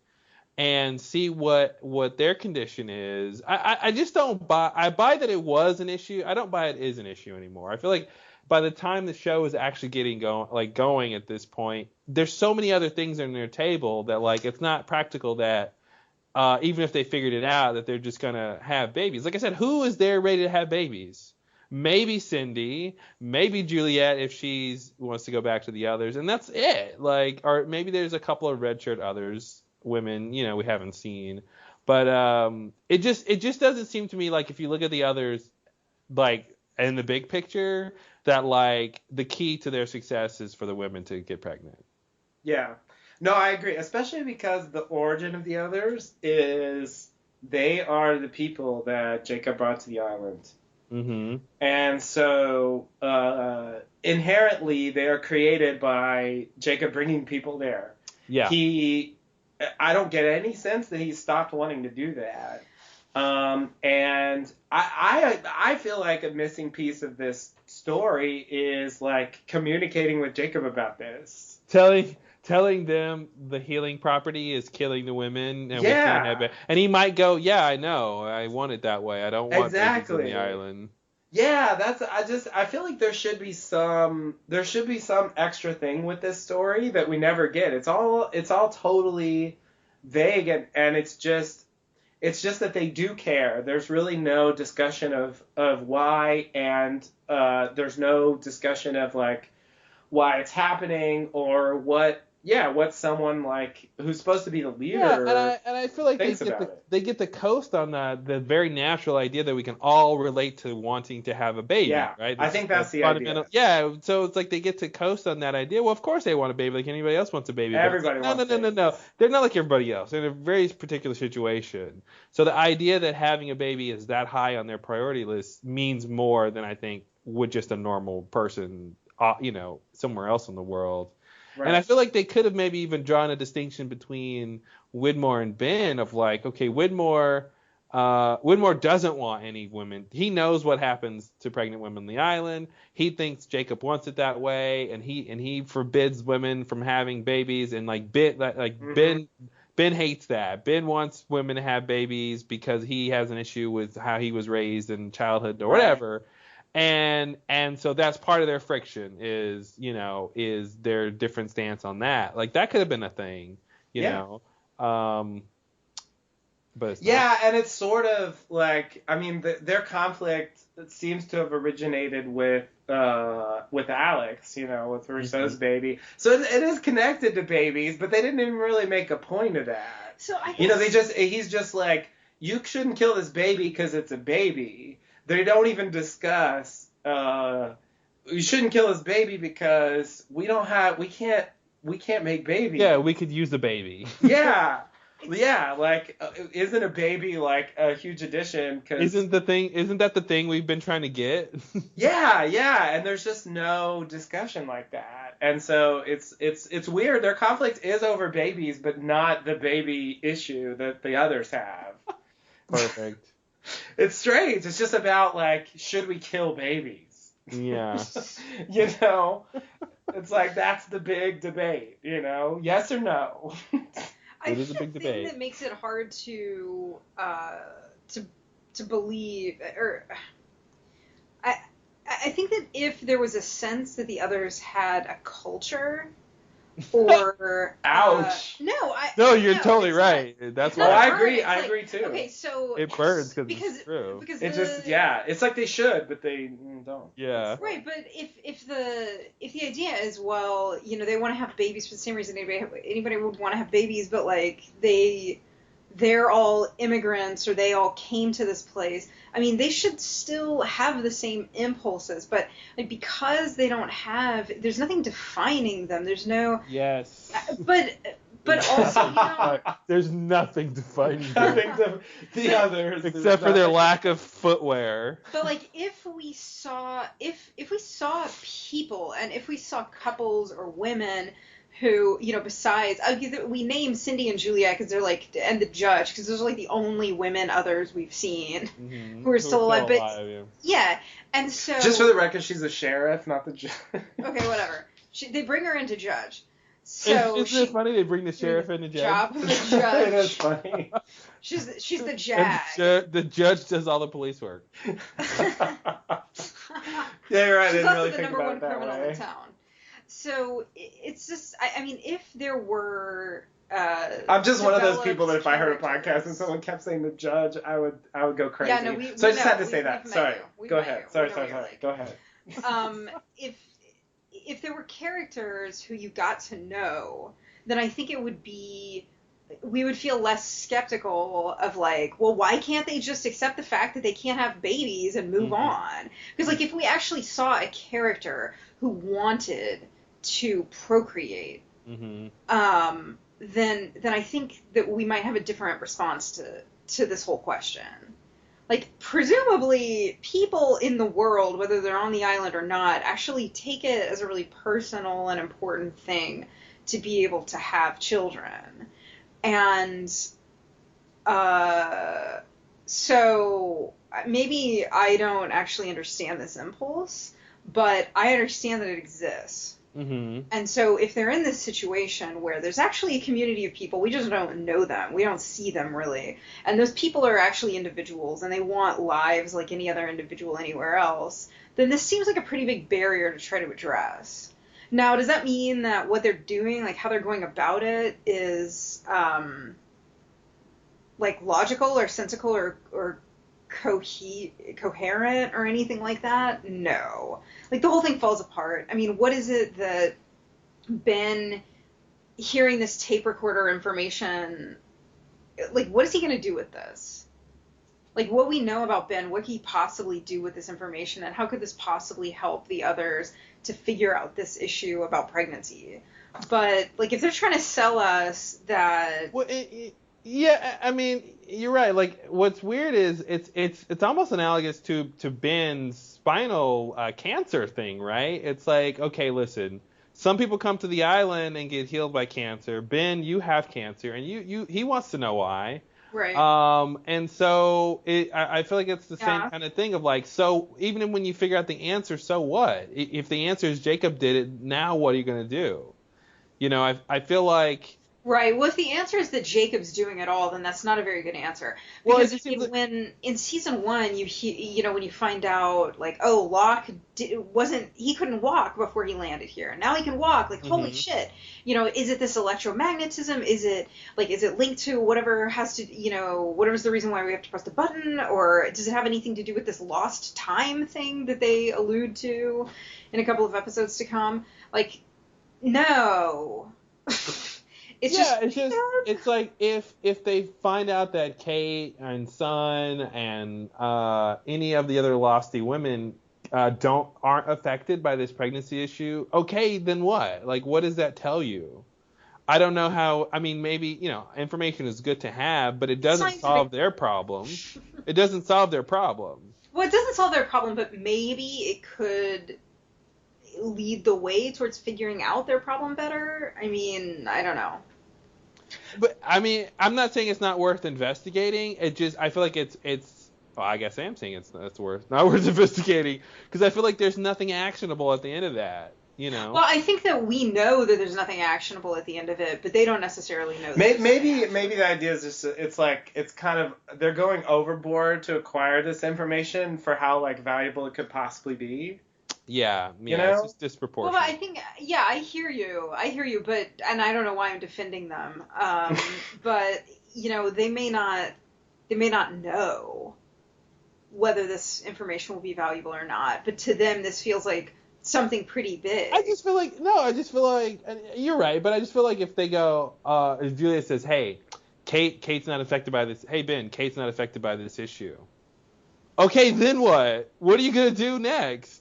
and see what their condition is. I just don't buy. I buy that it was an issue. I don't buy it is an issue anymore. I feel like by the time the show is actually getting going at this point, there's so many other things on their table that like it's not practical that even if they figured it out that they're just gonna have babies. Like I said, who is there ready to have babies? Maybe Cindy, maybe Juliet if she wants to go back to the others, and that's it. Like, or maybe there's a couple of red shirt others women, we haven't seen. But it just doesn't seem to me like if you look at the others, like in the big picture, that like the key to their success is for the women to get pregnant. Yeah. No, I agree, especially because the origin of the others is they are the people that Jacob brought to the island. Mm-hmm. And so inherently they are created by Jacob bringing people there. Yeah. I don't get any sense that he stopped wanting to do that. And I feel like a missing piece of this story is like communicating with Jacob about this. Telling them the healing property is killing the women, and we Yeah. can't have it. And he might go, yeah, I know, I want it that way. I don't want babies on the island. Yeah, I feel like there should be some extra thing with this story that we never get. It's all totally vague, and it's just that they do care. There's really no discussion of why, and there's no discussion of like why it's happening or what someone like who's supposed to be the leader. Yeah, and I feel like they get the coast on the very natural idea that we can all relate to wanting to have a baby, yeah, right? I think that's the idea. Yeah, so it's like they get to coast on that idea. Well, of course they want a baby like anybody else wants a baby. Everybody wants No. They're not like everybody else. They're in a very particular situation. So the idea that having a baby is that high on their priority list means more than I think would just a normal person, somewhere else in the world. Right. And I feel like they could have maybe even drawn a distinction between Widmore and Ben of like, okay, Widmore doesn't want any women. He knows what happens to pregnant women on the island. He thinks Jacob wants it that way, and he forbids women from having babies. And like Ben hates that. Ben wants women to have babies because he has an issue with how he was raised in childhood or whatever. And so that's part of their friction is their different stance on that. Like that could have been a thing, you know. But it's not. And it's sort of like, I mean, their conflict seems to have originated with Alex, with Rousseau's baby. So it is connected to babies, but they didn't even really make a point of that. So I guess, he's just like, you shouldn't kill this baby because it's a baby. They don't even discuss, you shouldn't kill this baby because we can't make babies. Yeah, we could use the baby. Yeah, like, isn't a baby like a huge addition? Isn't that the thing we've been trying to get? yeah, and there's just no discussion like that. And so it's weird. Their conflict is over babies, but not the baby issue that the others have. Perfect. It's strange. It's just about like, should we kill babies? Yeah. It's like that's the big debate. Yes or no. I think the thing that makes it hard to believe, or I think that if there was a sense that the others had a culture. Or ouch! No, you're totally right. That's why I agree. I agree too. Okay, so it burns because it's true. Because it's like they should, but they don't. Yeah. Right, but if the idea is, well, they want to have babies for the same reason anybody would want to have babies, but like they're all immigrants or they all came to this place. I mean, they should still have the same impulses, but like because they don't have, there's nothing defining them. There's no. Yes. But But also, there's nothing defining Nothing to the others. except for their lack of footwear. But like, if we saw people, and if we saw couples or women who, besides, we name Cindy and Juliet because they're like, and the judge, because those are like the only women others we've seen who are still alive. But yeah, and so just for the record, she's a sheriff, not the judge. Okay, whatever. They bring her in to judge. So isn't it funny they bring the sheriff in to judge? Job of the judge. That's funny. She's the jag. The judge does all the police work. Yeah, you're right. I She's didn't also really the think number about one it that criminal way. in town. So it's just, I mean, if there were. I'm just one of those people that if I heard a characters- podcast and someone kept saying the judge, I would go crazy. Yeah, no, so I just had to we say that. met Sorry. you. Go met ahead. you. Sorry. We know what you're Sorry. like. Go ahead. If there were characters who you got to know, then I think we would feel less skeptical of like, well, why can't they just accept the fact that they can't have babies and move on? Because like, if we actually saw a character who wanted to procreate, then I think that we might have a different response to this whole question. Like, presumably, people in the world, whether they're on the island or not, actually take it as a really personal and important thing to be able to have children. And so maybe I don't actually understand this impulse, but I understand that it exists. And so if they're in this situation where there's actually a community of people, we just don't know them, we don't see them really, and those people are actually individuals and they want lives like any other individual anywhere else, then this seems like a pretty big barrier to try to address. Now, does that mean that what they're doing, like how they're going about it, is like logical or sensical or coherent or anything like that? No. Like, the whole thing falls apart. I mean, what is it that Ben, hearing this tape recorder information, like, what is he going to do with this? Like, what we know about Ben, what could he possibly do with this information, and how could this possibly help the others to figure out this issue about pregnancy? But, like, if they're trying to sell us that... Well, yeah, I mean, you're right. Like, what's weird is it's almost analogous to Ben's spinal cancer thing, right? It's like, okay, listen, some people come to the island and get healed by cancer. Ben, you have cancer, and he wants to know why. Right. And so I feel like it's the same kind of thing of like, so even when you figure out the answer, so what? If the answer is Jacob did it, now what are you going to do? I feel like... Right. Well, if the answer is that Jacob's doing it all, then that's not a very good answer. Because when in season 1, when you find out like, oh, Locke he couldn't walk before he landed here. Now he can walk. Like, holy shit. Is it this electromagnetism? Is it linked to whatever has to, whatever's the reason why we have to press the button? Or does it have anything to do with this lost time thing that they allude to in a couple of episodes to come? Like, no. It's like if they find out that Kate and Son and any of the other Losty women aren't affected by this pregnancy issue, okay, then what? Like, what does that tell you? I don't know how. I mean, maybe information is good to have, but it doesn't solve their problem. It doesn't solve their problem. Well, it doesn't solve their problem, but maybe it could lead the way towards figuring out their problem better. I mean, I don't know. But I mean, I'm not saying it's not worth investigating. I feel like it's. Well, I guess I am saying it's not worth investigating, because I feel like there's nothing actionable at the end of that. Well, I think that we know that there's nothing actionable at the end of it, but they don't necessarily know. Maybe the idea is just it's kind of they're going overboard to acquire this information for how like valuable it could possibly be. Yeah, it's just disproportionate. Well, but I think, I hear you, but, and I don't know why I'm defending them, but, they may not know whether this information will be valuable or not, but to them, this feels like something pretty big. I just feel like, you're right, but I just feel like if they go, if Julia says, hey, Kate's not affected by this, hey, Ben, Kate's not affected by this issue. Okay, then what? What are you going to do next?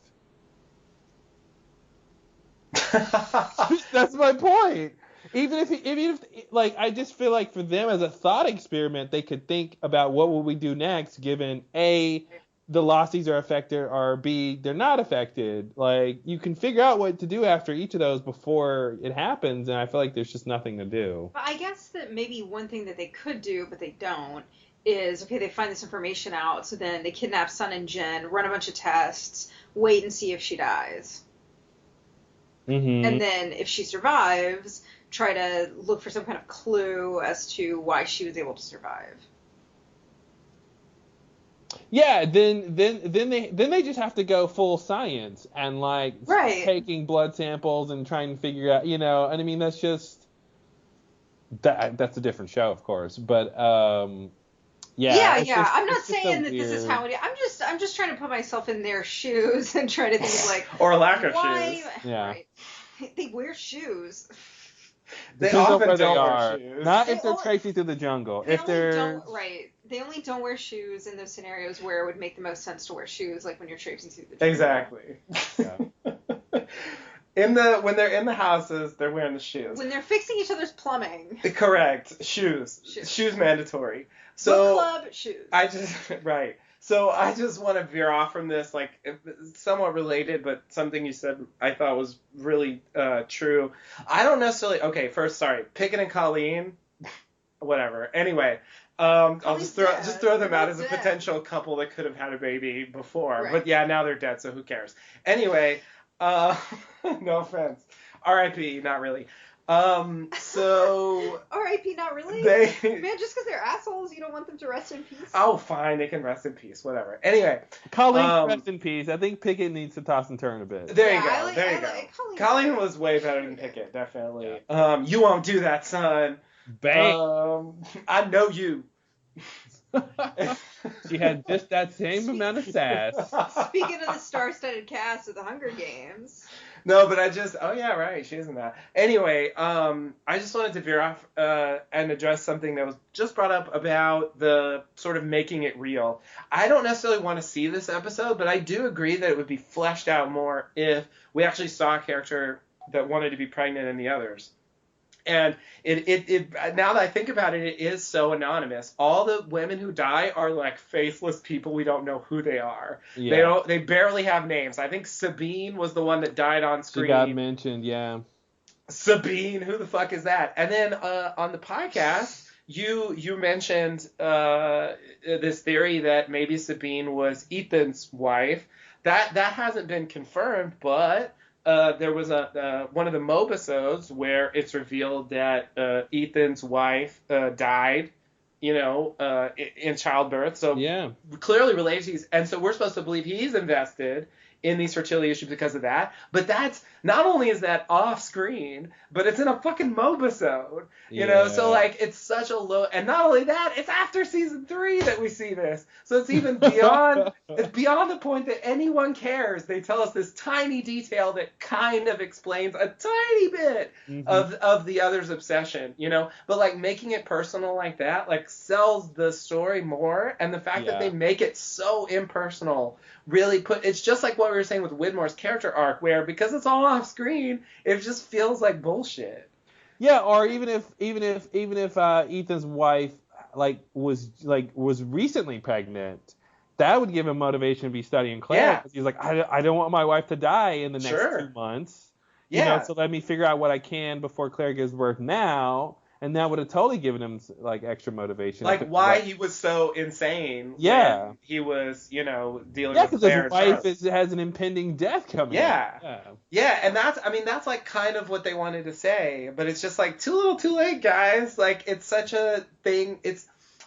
That's my point. Even if like I just feel like for them as a thought experiment, they could think about what will we do next, given A, the Lossies are affected, or B, they're not affected. Like you can figure out what to do after each of those before it happens, and I feel like there's just nothing to do. But I guess that maybe one thing that they could do, but they don't, is okay, they find this information out, so then they kidnap Sun and Jen, run a bunch of tests, wait and see if she dies. Mm-hmm. And then if she survives, try to look for some kind of clue as to why she was able to survive. Yeah, then they just have to go full science and like Right. taking blood samples and trying to figure out, and I mean that's just that's a different show, of course, but yeah. Yeah. I'm not it's just saying so that this is weird. how it is. I'm just trying to put myself in their shoes and try to think like Or lack of why. shoes. Yeah. Right. They wear shoes. They Depends on often where they don't wear are. shoes. Not They if they're only- tracing through the jungle. They If only they're don't wear shoes in those scenarios where it would make the most sense to wear shoes, like when you're traipsing through the jungle. Exactly. Yeah. When they're in the houses, they're wearing the shoes. When they're fixing each other's plumbing. Correct. Shoes. Shoes. Shoes mandatory. Book So club shoes. right. So I just want to veer off from this, like somewhat related, but something you said I thought was really true. I don't necessarily. Okay, first, sorry, Pickett and Colleen, whatever. Anyway, I'll Colleen's just throw them dead. out as a Dead. potential couple that could have had a baby before. Right. But yeah, now they're dead, so who cares? Anyway, no offense. R.I.P. Not really. So R.I.P. Not really. they. Man, just because they're assholes, you don't want them to rest in peace. Oh, fine. They can rest in peace. Whatever. Anyway. Colleen, rest in peace. I think Pickett needs to toss and turn a bit. There Yeah, you go. I like- there I you go. like Colleen. Colleen was way better than Pickett, definitely. You won't do that, son. Bang. I know you. She had just that same amount of sass. Speaking of the star-studded cast of the Hunger Games. No, but oh yeah, right, she isn't that. Anyway, I just wanted to veer off and address something that was just brought up about the sort of making it real. I don't necessarily want to see this episode, but I do agree that it would be fleshed out more if we actually saw a character that wanted to be pregnant in the others. And it now that I think about it, it is so anonymous. All the women who die are like faceless people. We don't know who they are. Yeah. They barely have names. I think Sabine was the one that died on screen. She got mentioned, yeah. Sabine, who the fuck is that? And then on the podcast, you mentioned this theory that maybe Sabine was Ethan's wife. That hasn't been confirmed, but there was one of the mobisodes where it's revealed that Ethan's wife died, in childbirth. So Yeah. clearly related to these, and so we're supposed to believe he's invested in these fertility issues because of that. But that's not only is that off screen, but it's in a fucking mobisode. So like it's such a low, and not only that, it's after season 3 that we see this. So it's even beyond it's beyond the point that anyone cares. They tell us this tiny detail that kind of explains a tiny bit of the other's obsession, But like making it personal like that, like sells the story more, and the fact that they make it so impersonal really it's just like what we were saying with Widmore's character arc, where because it's all off screen, it just feels like bullshit. Yeah, or even if Ethan's wife was recently pregnant, that would give him motivation to be studying Claire. Yeah. 'Cause he's like, I don't want my wife to die in the next 2 months. Yeah. So let me figure out what I can before Claire gives birth now. And that would have totally given him like extra motivation. Like why he was so insane. Yeah. When he was, dealing Yeah, with because Claire his and wife Charles. has an impending death coming. Yeah. Yeah, and that's like kind of what they wanted to say, but it's just like too little, too late, guys. Like it's such a thing.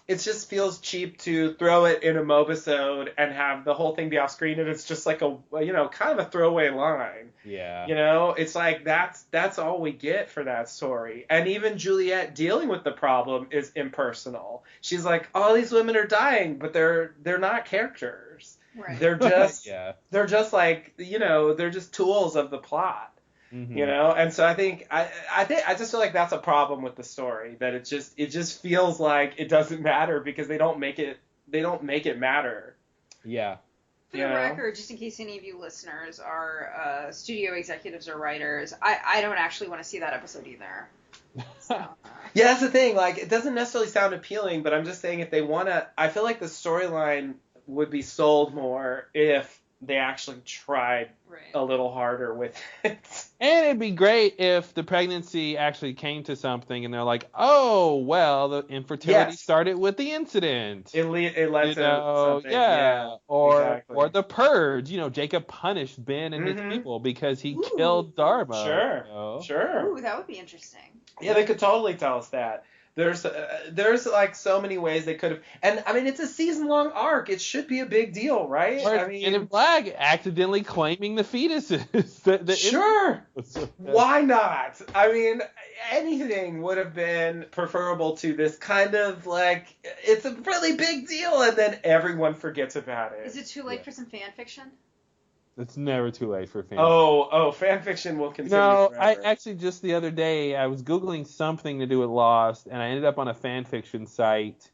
It just feels cheap to throw it in a mobisode and have the whole thing be off screen, and it's just like a kind of a throwaway line. Yeah. It's like that's all we get for that story. And even Juliet dealing with the problem is impersonal. She's like, all these women are dying, but they're not characters. Right. They're just they're just like they're just tools of the plot. Mm-hmm. And so I think I just feel like that's a problem with the story, that it just feels like it doesn't matter because they don't make it matter. Yeah. For the record, just in case any of you listeners are studio executives or writers, I don't actually want to see that episode either. So, Yeah, that's the thing. Like, it doesn't necessarily sound appealing, but I'm just saying if they want to, I feel like the storyline would be sold more if they actually tried right. a little harder with it. And it'd be great if the pregnancy actually came to something and they're like, oh, well, the infertility Yes. started with the incident. It led You to know, something. yeah. Or exactly. the purge. You know, Jacob punished Ben and his Mhm. people because he Ooh. killed Dharma. Sure. You know? Sure. Ooh, that would be interesting. Yeah, they could totally tell us that. There's like so many ways they could have, and I mean it's a season-long arc. It should be a big deal, right? Or I Men in mean, Black accidentally claiming the fetuses. sure. Why not? I mean, anything would have been preferable to this kind of like it's a really big deal, and then everyone forgets about it. Is it too late Yeah. for some fan fiction? It's never too late for fans. Fan fiction will You continue know, I forever. actually just the other day I was Googling something to do with Lost, and I ended up on a fan fiction site.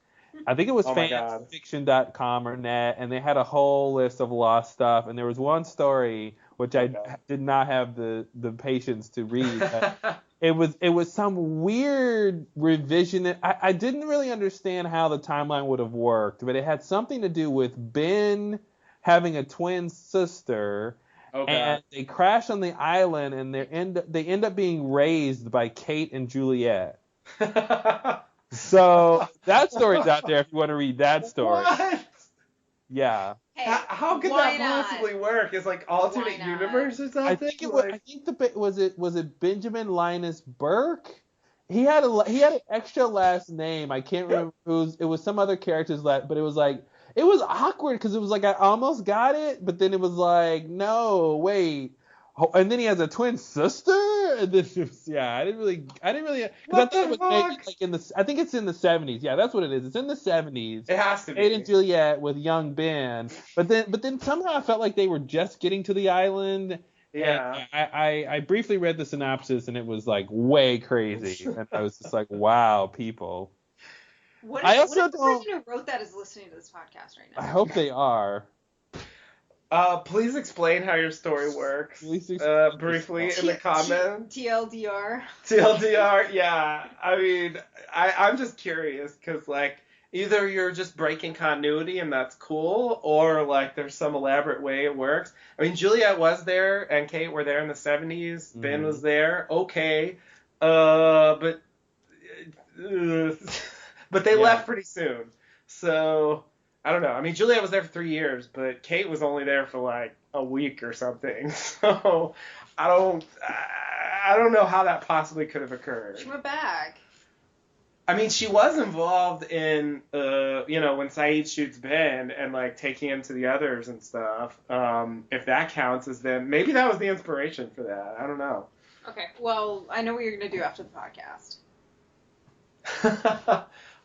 I think it was Oh my God. fanfiction.com or net, and they had a whole list of Lost stuff, and there was one story which I did not have the patience to read. But it was some weird revision. I didn't really understand how the timeline would have worked, but it had something to do with Ben having a twin sister. And they crash on the island, and they end up being raised by Kate and Juliet. So that story's out there if you want to read that story. What? Yeah. Hey, How could why that not? possibly work? It's like alternate Why not? universe or something? I think it was. I think was it Benjamin Linus Burke? He had an extra last name. I can't remember. It was some other character's last, but it was like it was awkward because it was like I almost got it, but then it was like no, wait. Oh, and then he has a twin sister, and then I didn't really, because I What thought it the was maybe fuck? like I think it's in the 70s. Yeah, that's what it is. It's in the 70s. It has to Kate be. and Juliet with young Ben, but then somehow I felt like they were just getting to the island. Yeah. And I briefly read the synopsis and it was like way crazy, and I was just like, wow, people. What I if also the don't. person who wrote that is listening to this podcast right now? I hope they are. Please explain how your story works. Please explain Briefly in the comments. TLDR. TLDR, yeah. I mean, I'm just curious because, like, either you're just breaking continuity and that's cool, or, like, there's some elaborate way it works. I mean, Juliet was there and Kate were there in the 70s. Ben was there. Okay. But they left pretty soon. So, I don't know. I mean, Juliet was there for 3 years, but Kate was only there for, like, a week or something. So, I don't know how that possibly could have occurred. She went back. I mean, she was involved in, when Saeed shoots Ben and, like, taking him to the others and stuff. If that counts as them, maybe that was the inspiration for that. I don't know. Okay, well, I know what you're going to do after the podcast.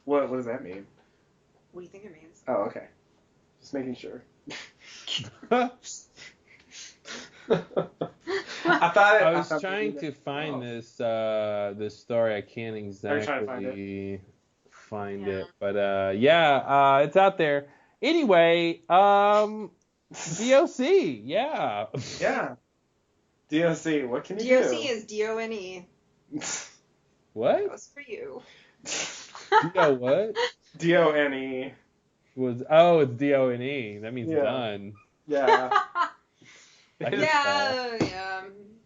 What does that mean? What do you think it means? Oh, okay. Just making sure. I was trying to find this story. I can't exactly find it, but it's out there. Anyway, D.O.C. Yeah. Yeah. D.O.C. What can you do? D.O.C. is D-O-N-E. What? That was for you. D.O. what? D-O-N-E. It's D-O-N-E. That means done. Yeah. Yeah.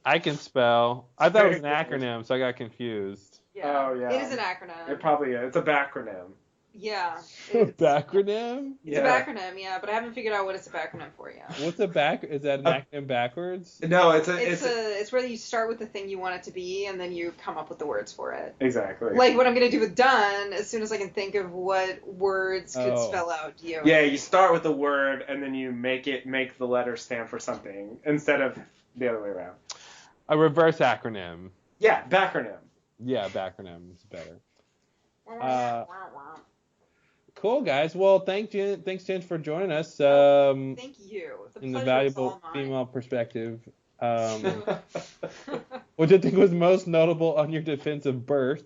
I can spell. I thought it was an acronym, so I got confused. Yeah. Oh, yeah. It is an acronym. It probably is. It's a backronym. Yeah. Backronym? It's a backronym, yeah, but I haven't figured out what it's a backronym for yet. What's a back? Is that an acronym backwards? No, it's where you start with the thing you want it to be, and then you come up with the words for it. Exactly. Like what I'm gonna do with done, as soon as I can think of what words could spell out you. Yeah, you start with the word, and then you make the letter stand for something instead of the other way around. A reverse acronym. Yeah, backronym. Yeah, backronym is better. Cool, guys. Well, thanks, Jen, for joining us. Thank you. In the valuable female perspective, which I think was most notable on your defense of birth.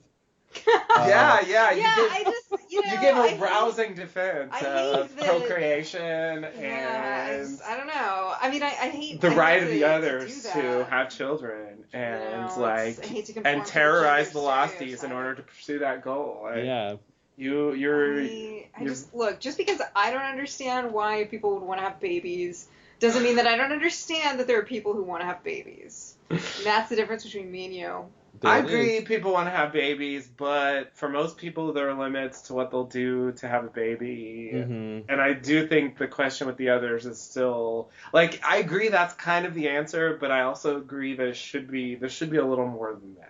Yeah. I just, You give a rousing defense of procreation and I don't know. I mean, I hate the right of the to others do to that. have children and I hate to conform and to the terrorize gender velocities in stereotype. order to pursue that goal. Like, Yeah. You're just look, just because I don't understand why people would want to have babies doesn't mean that I don't understand that there are people who want to have babies. And that's the difference between me and you. I agree people want to have babies, but for most people there are limits to what they'll do to have a baby. Mm-hmm. And I do think the question with the others is still like, I agree that's kind of the answer, but I also agree that there should be a little more than that.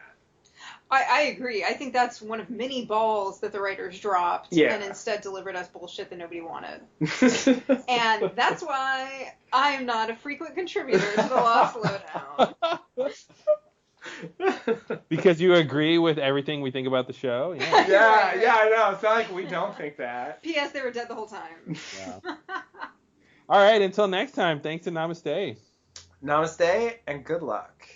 I agree. I think that's one of many balls that the writers dropped and instead delivered us bullshit that nobody wanted. And that's why I'm not a frequent contributor to the Lost Lowdown. Because you agree with everything we think about the show? Yeah. Yeah, I know. It's not like we don't think that. P.S. They were dead the whole time. Yeah. All right, until next time, thanks and namaste. Namaste and good luck.